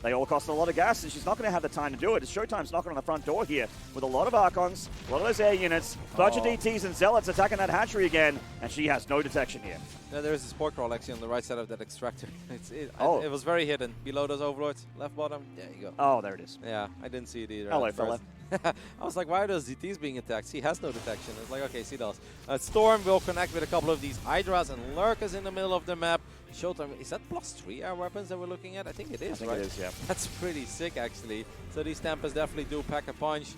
they all cost a lot of gas, and she's not going to have the time to do it. It's ShoWTimE's knocking on the front door here with a lot of Archons, a lot of those air units, bunch of DTs and Zealots attacking that hatchery again, and she has no detection here. Yeah, there is a Spore Crawl actually on the right side of that extractor. It was very hidden. Below those Overlords, left bottom, there you go. Oh, there it is. Yeah, I didn't see it either. Hello, fella. I was like, why are those DTs being attacked? He has no detection. It's like, okay, he does. Storm will connect with a couple of these Hydras and Lurkers in the middle of the map. ShoWTimE, is that +3 air weapons that we're looking at? I think it is, right? I think it is, yeah. That's pretty sick, actually. So these Tempests definitely do pack a punch.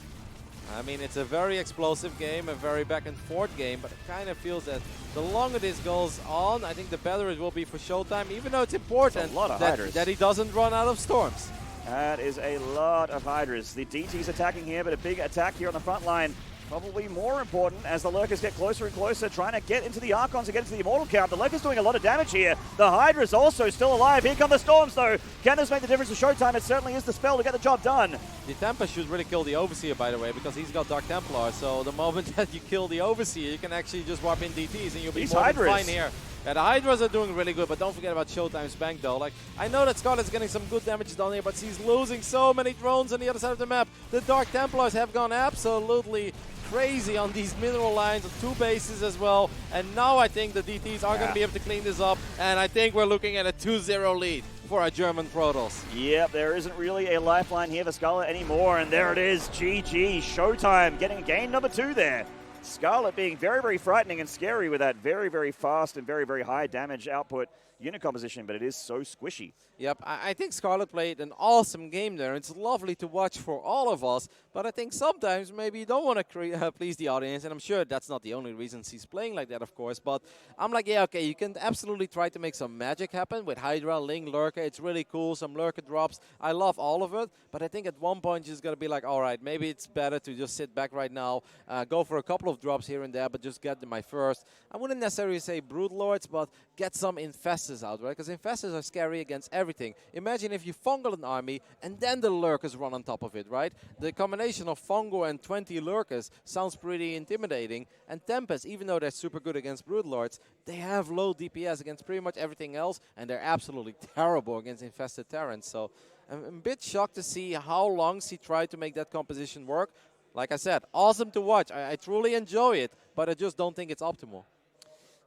I mean, it's a very explosive game, a very back-and-forth game, but it kind of feels that the longer this goes on, I think the better it will be for ShoWTimE, even though it's important that he doesn't run out of Storms. That is a lot of Hydras. The DT's attacking here, but a big attack here on the front line. Probably more important as the Lurkers get closer and closer, trying to get into the Archons and get into the Immortal count. The Lurkers doing a lot of damage here. The Hydra's also still alive. Here come the Storms, though. Can this make the difference to ShoWTimE? It certainly is the spell to get the job done. The Tempest should really kill the Overseer, by the way, because he's got Dark Templar. So the moment that you kill the Overseer, you can actually just warp in DTs and you'll be more than fine here. Yeah, the Hydras are doing really good, but don't forget about ShoWTimE's bank, though. Like, I know that Scarlett's getting some good damage down here, but she's losing so many drones on the other side of the map. The Dark Templars have gone absolutely crazy on these mineral lines, on 2 bases as well. And now I think the DTs are going to be able to clean this up, and I think we're looking at a 2-0 lead for our German Protoss. Yep, there isn't really a lifeline here for Scarlett anymore, and there it is, GG. ShoWTimE getting game number 2 there. Scarlett being very, very frightening and scary with that very, very fast and very, very high damage output. unit composition, but it is so squishy. Yep, I think Scarlett played an awesome game there. It's lovely to watch for all of us, but I think sometimes maybe you don't want to please the audience, and I'm sure that's not the only reason she's playing like that, of course, but I'm like, yeah, okay, you can absolutely try to make some magic happen with Hydra, Ling, Lurker. It's really cool, some Lurker drops. I love all of it, but I think at one point she's going to be like, all right, maybe it's better to just sit back right now, go for a couple of drops here and there, but just get my first. I wouldn't necessarily say Brood Lords, but get some Infestors out, right? Because Infestors are scary against everything. Imagine if you fungal an army and then the Lurkers run on top of it, right? The combination of fungal and 20 Lurkers sounds pretty intimidating. And Tempest, even though they're super good against Brood Lords, they have low DPS against pretty much everything else, and they're absolutely terrible against infested Terrans. So I'm a bit shocked to see how long she tried to make that composition work. Like I said, awesome to watch. I truly enjoy it, but I just don't think it's optimal.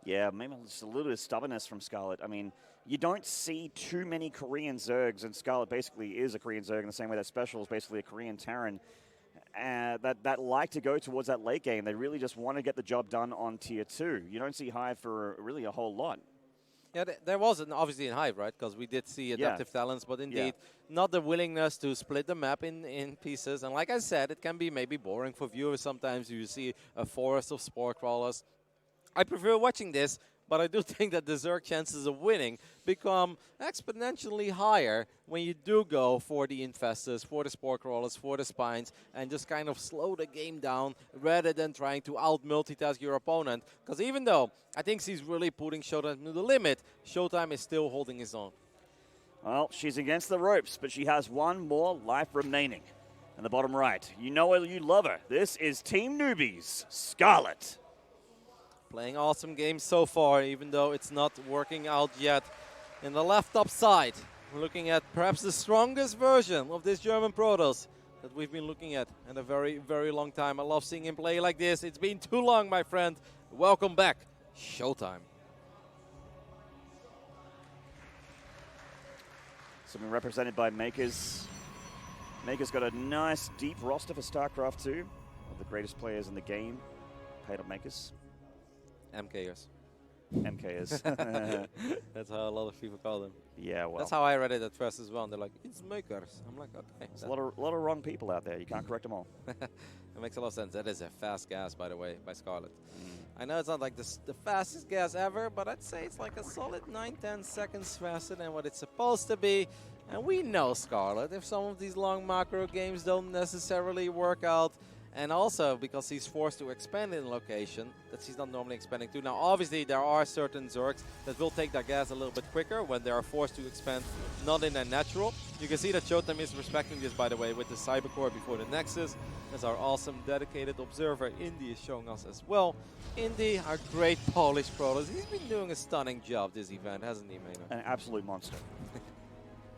Yeah, maybe just a little bit of stubbornness from Scarlett. I mean, you don't see too many Korean Zergs, and Scarlett basically is a Korean Zerg in the same way that Special is basically a Korean Terran, that like to go towards that late game. They really just want to get the job done on Tier 2. You don't see Hive for really a whole lot. Yeah, there was obviously in Hive, right? Because we did see adaptive talents, but indeed not the willingness to split the map in pieces. And like I said, it can be maybe boring for viewers sometimes. You see a forest of spore crawlers. I prefer watching this, but I do think that the Zerg chances of winning become exponentially higher when you do go for the Infestors, for the Spore Crawlers, for the Spines, and just kind of slow the game down rather than trying to out-multitask your opponent. Because even though I think she's really putting ShoWTimE to the limit, ShoWTimE is still holding his own. Well, she's against the ropes, but she has one more life remaining. In the bottom right, you know her, you love her. This is Team Newbies, Scarlett. Playing awesome games so far, even though it's not working out yet. In the left top side, we're looking at perhaps the strongest version of this German Protoss that we've been looking at in a very, very long time. I love seeing him play like this. It's been too long, my friend. Welcome back, ShoWTimE. So we're represented by Makers. Makers got a nice, deep roster for StarCraft 2. One of the greatest players in the game. Paid up Makers. MKers. MKers. That's how a lot of people call them. Yeah, well. That's how I read it at first as well. And they're like, it's Makers. I'm like, okay. There's a lot of wrong people out there. You can't correct them all. It makes a lot of sense. That is a fast gas, by the way, by Scarlett. I know it's not like the fastest gas ever, but I'd say it's like a solid 9-10 seconds faster than what it's supposed to be. And we know Scarlett, if some of these long macro games don't necessarily work out, and also because he's forced to expand in location that she's not normally expanding to. Now, obviously, there are certain Zergs that will take their gas a little bit quicker when they are forced to expand, not in their natural. You can see that ShoWTimE is respecting this, by the way, with the Cybercore before the Nexus. As our awesome dedicated observer, Indy, is showing us as well. Indy, our great Polish Protoss. He's been doing a stunning job this event, hasn't he, Maynard? An absolute monster.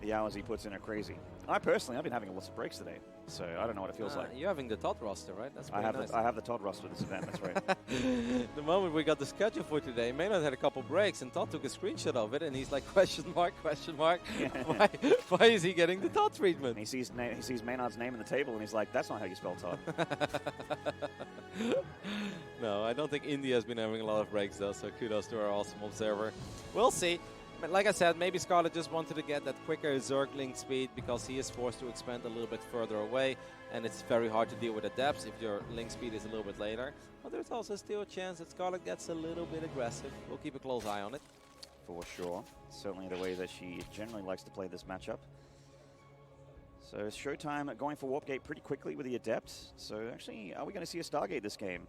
The hours he puts in are crazy. I've been having lots of breaks today, so I don't know what it feels like. You're having the Todd roster, right? That's pretty nice. I have the Todd roster this event, that's right. The moment we got the schedule for today, Maynard had a couple breaks, and Todd took a screenshot of it, and he's like, question mark, why is he getting the Todd treatment? And he sees Maynard's name in the table, and he's like, that's not how you spell Todd. No, I don't think India has been having a lot of breaks, though, so kudos to our awesome observer. We'll see. Like I said, maybe Scarlett just wanted to get that quicker Zergling speed because he is forced to expand a little bit further away, and it's very hard to deal with the depths if your link speed is a little bit later. But there's also still a chance that Scarlett gets a little bit aggressive. We'll keep a close eye on it. For sure. Certainly the way that she generally likes to play this matchup. So ShoWTimE going for Warp Gate pretty quickly with the Adept. So actually, are we going to see a Stargate this game?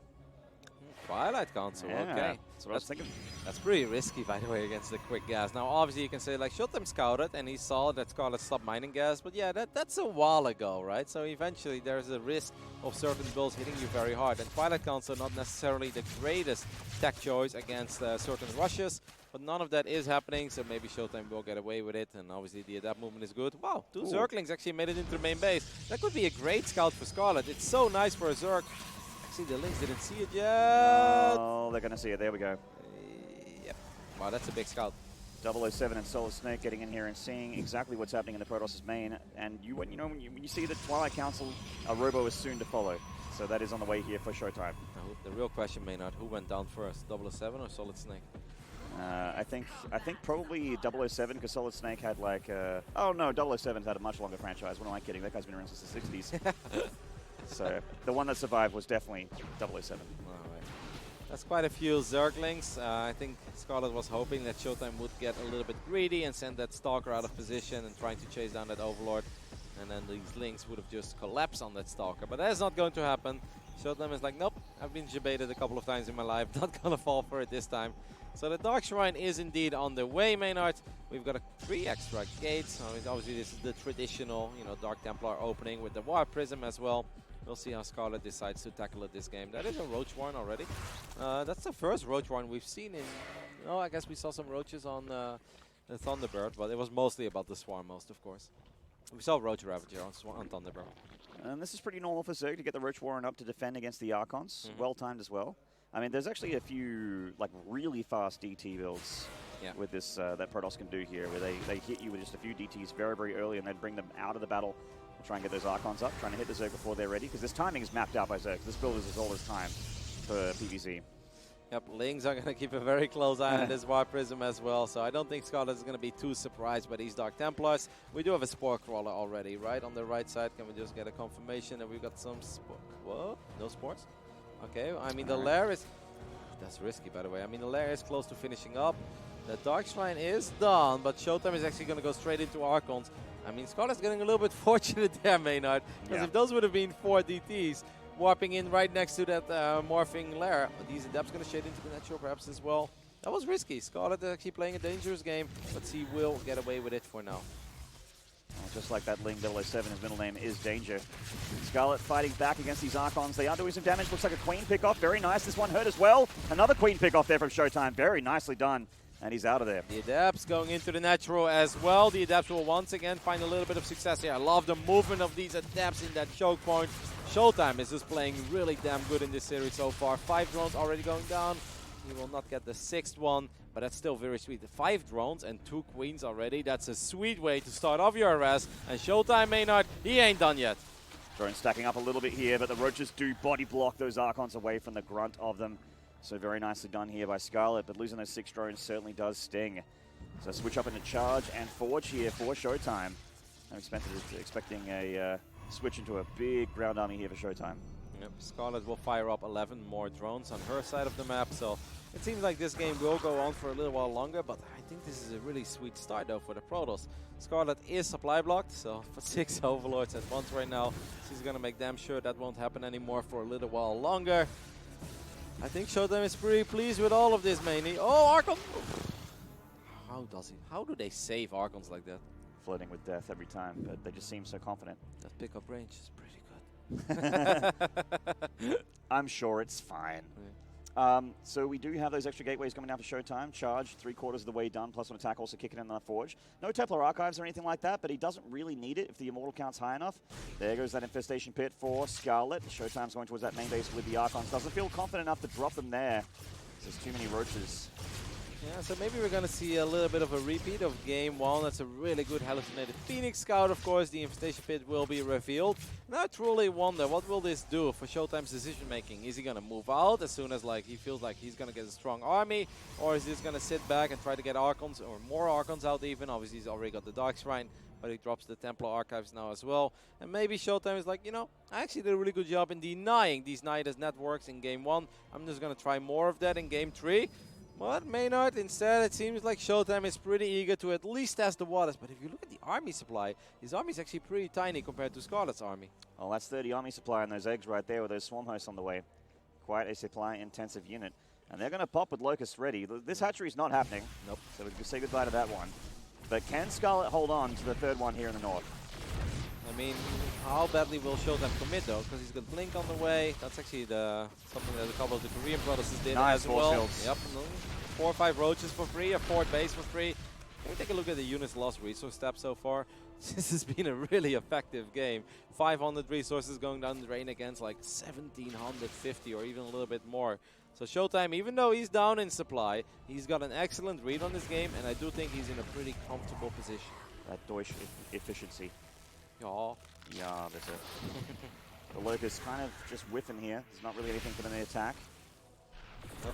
Twilight Council, okay. That's what I was thinking. That's pretty risky, by the way, against the quick gas. Now, obviously, you can say, like, ShoWTimE scouted, and he saw that Scarlett stopped mining gas. But yeah, that's a while ago, right? So eventually, there's a risk of certain builds hitting you very hard. And Twilight Council, not necessarily the greatest tech choice against certain rushes. But none of that is happening, so maybe ShoWTimE will get away with it. And obviously, the adapt movement is good. Wow, two Zerglings actually made it into the main base. That could be a great scout for Scarlett. It's so nice for a Zerg. See, the Lynx didn't see it yet. Oh, they're going to see it. There we go. Yep. Wow, that's a big scout. 007 and Solid Snake getting in here and seeing exactly what's happening in the Protoss' main. And when you see the Twilight Council, a Robo is soon to follow. So that is on the way here for ShoWTimE. Now, the real question, Maynard, who went down first, 007 or Solid Snake? I think probably 007, because Solid Snake had like, oh no, 007's had a much longer franchise. What am I kidding? That guy's been around since the 60s. So the one that survived was definitely 007. All right. That's quite a few Zerglings. I think Scarlett was hoping that ShoWTimE would get a little bit greedy and send that Stalker out of position and trying to chase down that Overlord. And then these Lings would have just collapsed on that Stalker. But that's not going to happen. ShoWTimE is like, nope, I've been jebaited a couple of times in my life. Not going to fall for it this time. So the Dark Shrine is indeed on the way, Maynard. We've got 3 extra gates. I mean, obviously, this is the traditional, Dark Templar opening with the Warp Prism as well. We'll see how Scarlett decides to tackle it this game. That is a Roach Warren already. That's the first Roach Warren we've seen in... Oh, I guess we saw some Roaches on the Thunderbird, but it was mostly about the Swarm most, of course. We saw Roach Ravager on Thunderbird. And this is pretty normal for Zerg to get the Roach Warren up to defend against the Archons. Well timed as well. I mean, there's actually a few like really fast DT builds with this that Protoss can do here, where they hit you with just a few DTs very, very early and then bring them out of the battle and try and get those Archons up, trying to hit the Zerg before they're ready, because this timing is mapped out by Zerg. This build is as old as time for PvZ. Yep, Lings are going to keep a very close eye on this Warp Prism as well, so I don't think Scarlett is going to be too surprised by these Dark Templars. We do have a Spore Crawler already, right? On the right side, can we just get a confirmation that we've got some Whoa, no Spores? Okay, I mean, the lair is... That's risky, by the way. I mean, the lair is close to finishing up. The Dark Shrine is done, but ShoWTimE is actually going to go straight into Archons. I mean, Scarlett's getting a little bit fortunate there, Maynard, because if those would have been 4 DTs, warping in right next to that morphing lair. These Adepts going to shade into the natural perhaps as well. That was risky. Scarlett actually playing a dangerous game, but he will get away with it for now. Well, just like that Ling 007, his middle name is Danger. Scarlett fighting back against these Archons. They are doing some damage. Looks like a Queen pick-off. Very nice. This one hurt as well. Another Queen pick-off there from ShoWTimE. Very nicely done. And he's out of there. The Adepts going into the natural as well. The Adepts will once again find a little bit of success here. I love the movement of these Adepts in that choke point. ShoWTimE is just playing really damn good in this series so far. 5 drones already going down. He will not get the 6th one, but that's still very sweet. 5 drones and 2 queens already. That's a sweet way to start off your harass. And ShoWTimE, Maynard, he ain't done yet. Drones stacking up a little bit here, but the Roaches do body block those Archons away from the grunt of them. So very nicely done here by Scarlett, but losing those 6 drones certainly does sting. So switch up into Charge and Forge here for ShoWTimE. I'm expecting a switch into a big ground army here for ShoWTimE. Yep, Scarlett will fire up 11 more drones on her side of the map, so it seems like this game will go on for a little while longer, but I think this is a really sweet start though for the Protoss. Scarlett is supply blocked, so for 6 Overlords at once right now, she's gonna make damn sure that won't happen anymore for a little while longer. I think ShoWTimE is pretty pleased with all of this, mainly. Oh, Archon! How do they save Archons like that? Flirting with death every time, but they just seem so confident. That pickup range is pretty good. I'm sure it's fine. So we do have those extra gateways coming down for ShoWTimE. Charge, 3/4 of the way done, plus an attack also kicking in on the Forge. No Templar Archives or anything like that, but he doesn't really need it if the Immortal count's high enough. There goes that Infestation Pit for Scarlett. ShoWTimE's going towards that main base with the Archons. Doesn't feel confident enough to drop them there. There's too many Roaches. Yeah, so maybe we're going to see a little bit of a repeat of Game 1. That's a really good hallucinated Phoenix Scout, of course. The Infestation Pit will be revealed. And I truly wonder, what will this do for ShoWTimE's decision making? Is he going to move out as soon as he feels like he's going to get a strong army? Or is he just going to sit back and try to get Archons, or more Archons out even? Obviously, he's already got the Dark Shrine, but he drops the Templar Archives now as well. And maybe ShoWTimE is like, I actually did a really good job in denying these Nidus networks in Game 1. I'm just going to try more of that in Game 3. But Maynard, instead, it seems like ShoWTimE is pretty eager to at least test the waters. But if you look at the army supply, his army is actually pretty tiny compared to Scarlett's army. Well, that's 30 army supply and those eggs right there with those swarm hosts on the way. Quite a supply-intensive unit. And they're going to pop with Locusts ready. This hatchery is not happening. Nope. So we can say goodbye to that one. But can Scarlett hold on to the 3rd one here in the north? I mean, how badly will ShoWTimE commit though? Because he's got Blink on the way. That's actually something that a couple of the Korean brothers did as well. Fields. Yep. 4 or 5 Roaches for free, a 4th base for free. Can we take a look at the unit's lost resource tab so far? This has been a really effective game. 500 resources going down the drain against like 1,750 or even a little bit more. So ShoWTimE, even though he's down in supply, he's got an excellent read on this game, and I do think he's in a pretty comfortable position. That Deutsch efficiency. Yeah. Yeah, that's it. The Locust kind of just whiffing here. There's not really anything for them to attack.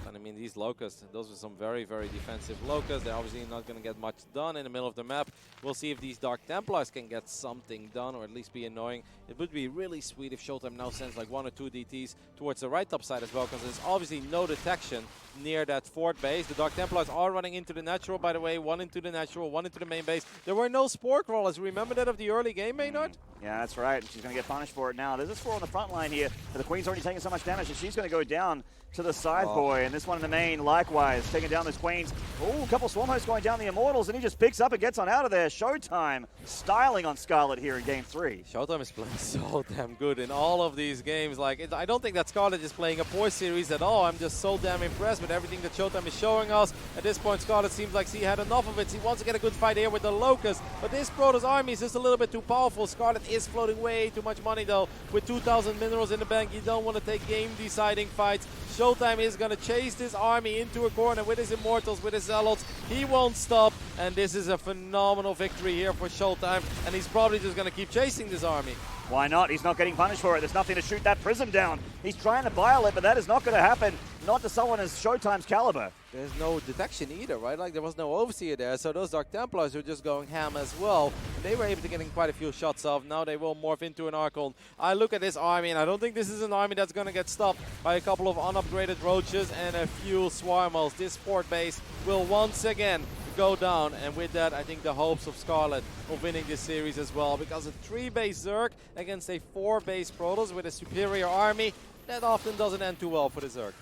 And I mean, these Locusts, those are some very, very defensive Locusts. They're obviously not going to get much done in the middle of the map. We'll see if these Dark Templars can get something done, or at least be annoying. It would be really sweet if ShoWTimE now sends like 1 or 2 DTs towards the right top side as well, because there's obviously no detection near that fort base. The Dark Templars are running into the natural, by the way. 1 into the natural, 1 into the main base. There were no Spore Crawlers. Remember that of the early game, Maynard? Yeah, that's right. She's going to get punished for it now. There's a Spore on the front line here, but the Queen's already taking so much damage, and she's going to go down to the side boy. And this one in the main, likewise, taking down those Queens. Oh, a couple Swarm Hosts going down the Immortals, and he just picks up and gets on out of there. ShoWTimE styling on Scarlett here in Game 3. ShoWTimE is playing so damn good in all of these games. Like, I don't think that Scarlett is playing a poor series at all. I'm just so damn impressed with everything that ShoWTimE is showing us. At this point, Scarlett seems like she had enough of it. She wants to get a good fight here with the Locust, but this Protoss army is just a little bit too powerful. Scarlett is floating way too much money, though. With 2,000 minerals in the bank, you don't want to take game-deciding fights. ShoWTimE is going to chase this army into a corner with his Immortals, with his Zealots. He won't stop, and this is a phenomenal victory here for ShoWTimE, and he's probably just going to keep chasing this army. Why not? He's not getting punished for it. There's nothing to shoot that Prism down. He's trying to bile it, but that is not going to happen. Not to someone as ShoWTimE's caliber. There's no detection either, right? Like, there was no Overseer there, so those Dark Templars were just going ham as well. And they were able to get in quite a few shots off. Now they will morph into an Archon. I look at this army, and I don't think this is an army that's going to get stopped by a couple of unupgraded Roaches and a few Swarmos. This fort base will once again go down, and with that, I think the hopes of Scarlett of winning this series as well, because a 3-base Zerg against a 4-base Protoss with a superior army, that often doesn't end too well for the Zerg.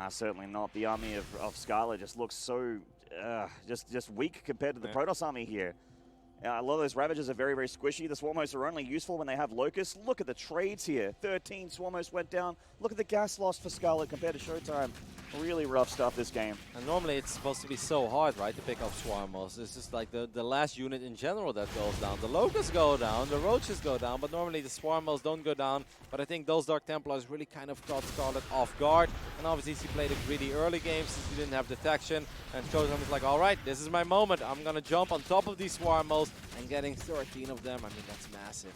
Certainly not. The army of Scarlett just looks so just weak compared to the Protoss army here. A lot of those Ravagers are very, very squishy. The Swarmos are only useful when they have Locusts. Look at the trades here. 13 Swarmos went down. Look at the gas loss for Scarlett compared to ShoWTimE. Really rough stuff this game. And normally it's supposed to be so hard, right, to pick up Swarmos. It's just like the last unit in general that goes down. The Locusts go down, the Roaches go down, but normally the Swarmos don't go down. But I think those Dark Templars really kind of caught Scarlett off guard. And obviously she played a greedy early game since she didn't have detection. And ShoWTimE is like, all right, this is my moment. I'm going to jump on top of these Swarmos, and getting 13 of them, I mean, that's massive.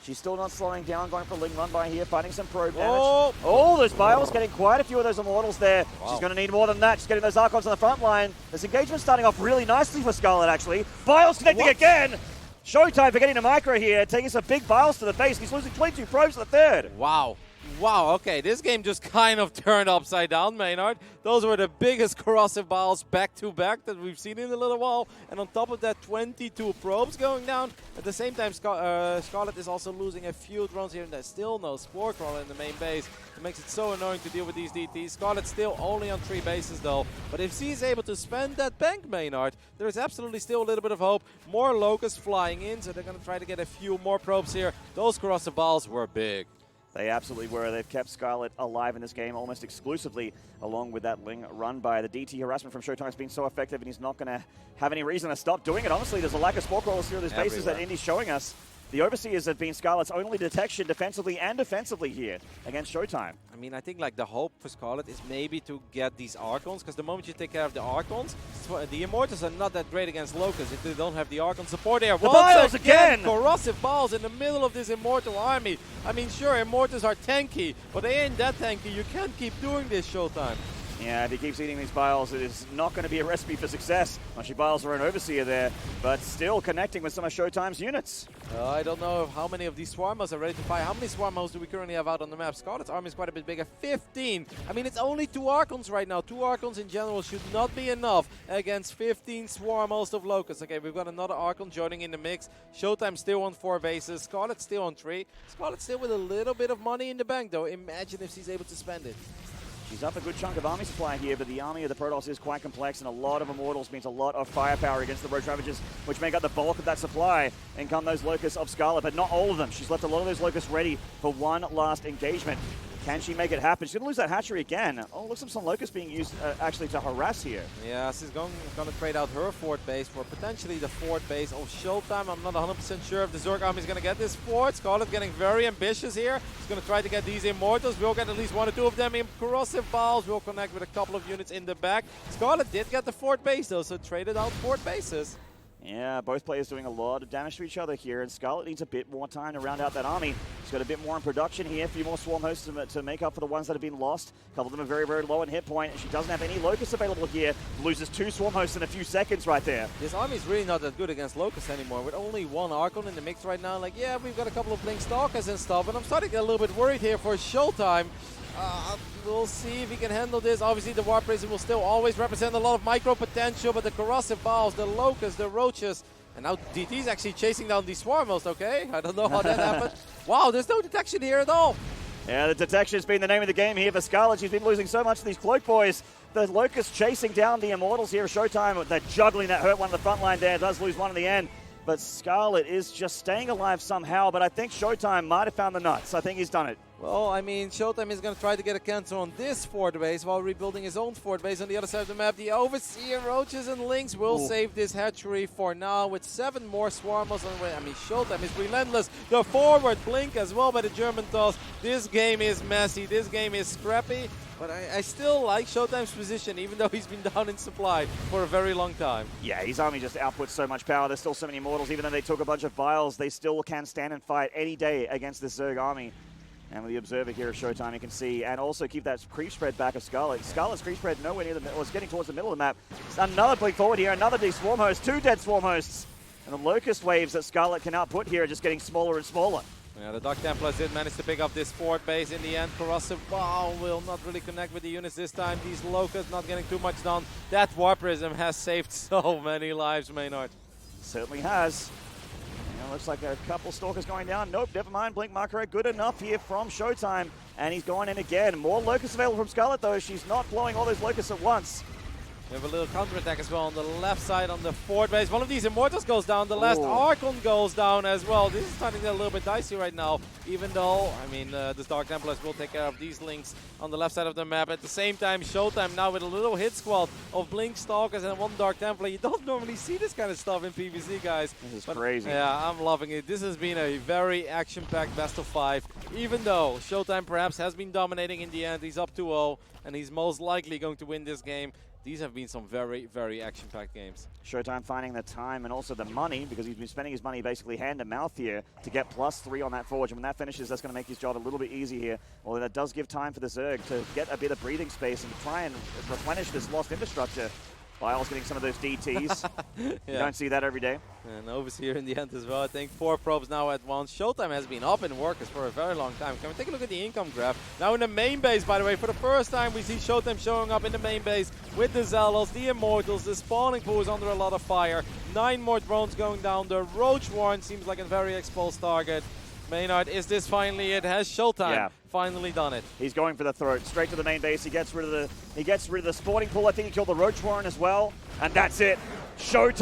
She's still not slowing down, going for a Ling run by here, finding some probe damage. Oh, those Biles, getting quite a few of those Immortals there. Wow. She's going to need more than that. She's getting those Archons on the front line. This engagement starting off really nicely for Scarlett, actually. Biles connecting again. ShoWTimE forgetting the micro here, taking some big Biles to the face. He's losing 22 probes to the third. Wow. Wow, okay, this game just kind of turned upside down, Maynard. Those were the biggest corrosive balls back-to-back that we've seen in a little while. And on top of that, 22 probes going down. At the same time, Scarlett is also losing a few drones here, and there's still no Spore Crawler in the main base. It makes it so annoying to deal with these DTs. Scarlett's still only on 3 bases, though. But if she's able to spend that bank, Maynard, there is absolutely still a little bit of hope. More Locusts flying in, so they're going to try to get a few more probes here. Those corrosive balls were big. They absolutely were. They've kept Scarlett alive in this game almost exclusively, along with that Ling run by. The DT harassment from ShoWTimE has been so effective, and he's not going to have any reason to stop doing it. Honestly, there's a lack of Spore Crawlers here at these bases that Indy's showing us. The Overseers have been Scarlett's only detection defensively and offensively here against ShoWTimE. I mean, I think like the hope for Scarlett is maybe to get these Archons, because the moment you take care of the Archons, the Immortals are not that great against Locusts if they don't have the Archon support there. The Biles again! Corrosive balls in the middle of this Immortal army. I mean, sure, Immortals are tanky, but they ain't that tanky. You can't keep doing this, ShoWTimE. Yeah, if he keeps eating these Biles, it is not going to be a recipe for success. Well, she Biles her own Overseer there, but still connecting with some of ShoWTimE's units. I don't know how many of these Swarmos are ready to fight. How many Swarmos do we currently have out on the map? Scarlett's army is quite a bit bigger. 15. I mean, it's only 2 Archons right now. 2 Archons in general should not be enough against 15 Swarmos of Locusts. Okay, we've got another Archon joining in the mix. ShoWTimE still on 4 bases. Scarlett still on 3. Scarlett still with a little bit of money in the bank, though. Imagine if she's able to spend it. She's up a good chunk of army supply here, but the army of the Protoss is quite complex, and a lot of Immortals means a lot of firepower against the Roach Ravagers, which make up the bulk of that supply. And come those Locusts of Scarlett, but not all of them. She's left a lot of those Locusts ready for one last engagement. Can she make it happen? She's going to lose that hatchery again. Oh, looks like some Locusts being used actually to harass here. Yeah, she's going to trade out her fort base for potentially the fort base of ShoWTimE. I'm not 100% sure if the Zerg army is going to get this fort. Scarlett getting very ambitious here. She's going to try to get these Immortals. We'll get at least 1 or 2 of them in corrosive balls. We'll connect with a couple of units in the back. Scarlett did get the fort base though, so traded out fort bases. Yeah, both players doing a lot of damage to each other here, and Scarlett needs a bit more time to round out that army. She's got a bit more in production here, a few more Swarm Hosts to make up for the ones that have been lost. A couple of them are very, very low in hit point, and she doesn't have any Locusts available here. Loses 2 Swarm Hosts in a few seconds right there. This army is really not that good against Locusts anymore, with only 1 Archon in the mix right now. Like, yeah, we've got a couple of Blink Stalkers and stuff, and I'm starting to get a little bit worried here for ShoWTimE. We'll see if he can handle this. Obviously, the Warp Prism will still always represent a lot of micro potential, but the Corrosive Balls, the Locusts, the Roaches, and now DT's actually chasing down these Swarm Hosts, okay? I don't know how that happened. Wow, there's no detection here at all. Yeah, the detection's been the name of the game here for Scarlett. She's been losing so much to these Cloak Boys. The Locusts chasing down the Immortals here of ShoWTimE. They're juggling that hurt one on the front line there. Does lose one in the end. But Scarlett is just staying alive somehow. But I think ShoWTimE might have found the nuts. I think he's done it. Well, I mean, ShoWTimE is going to try to get a cancel on this fort base while rebuilding his own fort base on the other side of the map. The Overseer, Roaches, and Lynx will save this hatchery for now with 7 more Swarmers on the way. I mean, ShoWTimE is relentless. The forward blink as well by the German toss. This game is messy. This game is scrappy. But I still like ShoWTimE's position, even though he's been down in supply for a very long time. Yeah, his army just outputs so much power. There's still so many Immortals. Even though they took a bunch of Vials, they still can stand and fight any day against this Zerg army. And with the Observer here of ShoWTimE, you can see, and also keep that creep spread back of Scarlett. Scarlett's creep spread nowhere near the middle. It's getting towards the middle of the map. Another blink forward here, another Swarm Host, 2 dead Swarm Hosts. And the Locust waves that Scarlett can output here are just getting smaller and smaller. Yeah, the Dark Templars did manage to pick up this fort base in the end. Corrosive Ball will not really connect with the units this time. These Locusts not getting too much done. That Warp Prism has saved so many lives, Maynard. Certainly has. Looks like a couple Stalkers going down. Nope, never mind. Blink marker good enough here from ShoWTimE. And he's going in again. More Locusts available from Scarlett, though. She's not blowing all those Locusts at once. We have a little counterattack as well on the left side on the fort base. One of these Immortals goes down. The last Archon goes down as well. This is starting to get a little bit dicey right now. Even though, I mean, the Dark Templars will take care of these Lynx on the left side of the map. At the same time, ShoWTimE now with a little hit squad of Blink Stalkers and 1 Dark Templar. You don't normally see this kind of stuff in PvZ, guys. This is crazy. Yeah, I'm loving it. This has been a very action-packed best of 5. Even though ShoWTimE perhaps has been dominating in the end. He's up 2-0, and he's most likely going to win this game. These have been some very, very action-packed games. ShoWTimE finding the time and also the money, because he's been spending his money basically hand to mouth here to get +3 on that Forge. And when that finishes, that's going to make his job a little bit easier here. Although that does give time for the Zerg to get a bit of breathing space and try and replenish this lost infrastructure. Biles getting some of those DTs. Yeah. You don't see that every day. And Overseer in the end as well. I think 4 probes now at once. ShoWTimE has been up in workers for a very long time. Can we take a look at the income graph? Now in the main base, by the way, for the first time we see ShoWTimE showing up in the main base with the Zealots, the Immortals. The spawning pool is under a lot of fire. 9 more drones going down. The Roach Warren seems like a very exposed target. Maynard, is this finally it? Has ShoWTimE finally done it? He's going for the throat, straight to the main base. He gets rid of the spawning pool. I think he killed the Roach Warren as well, and that's it. ShoWTimE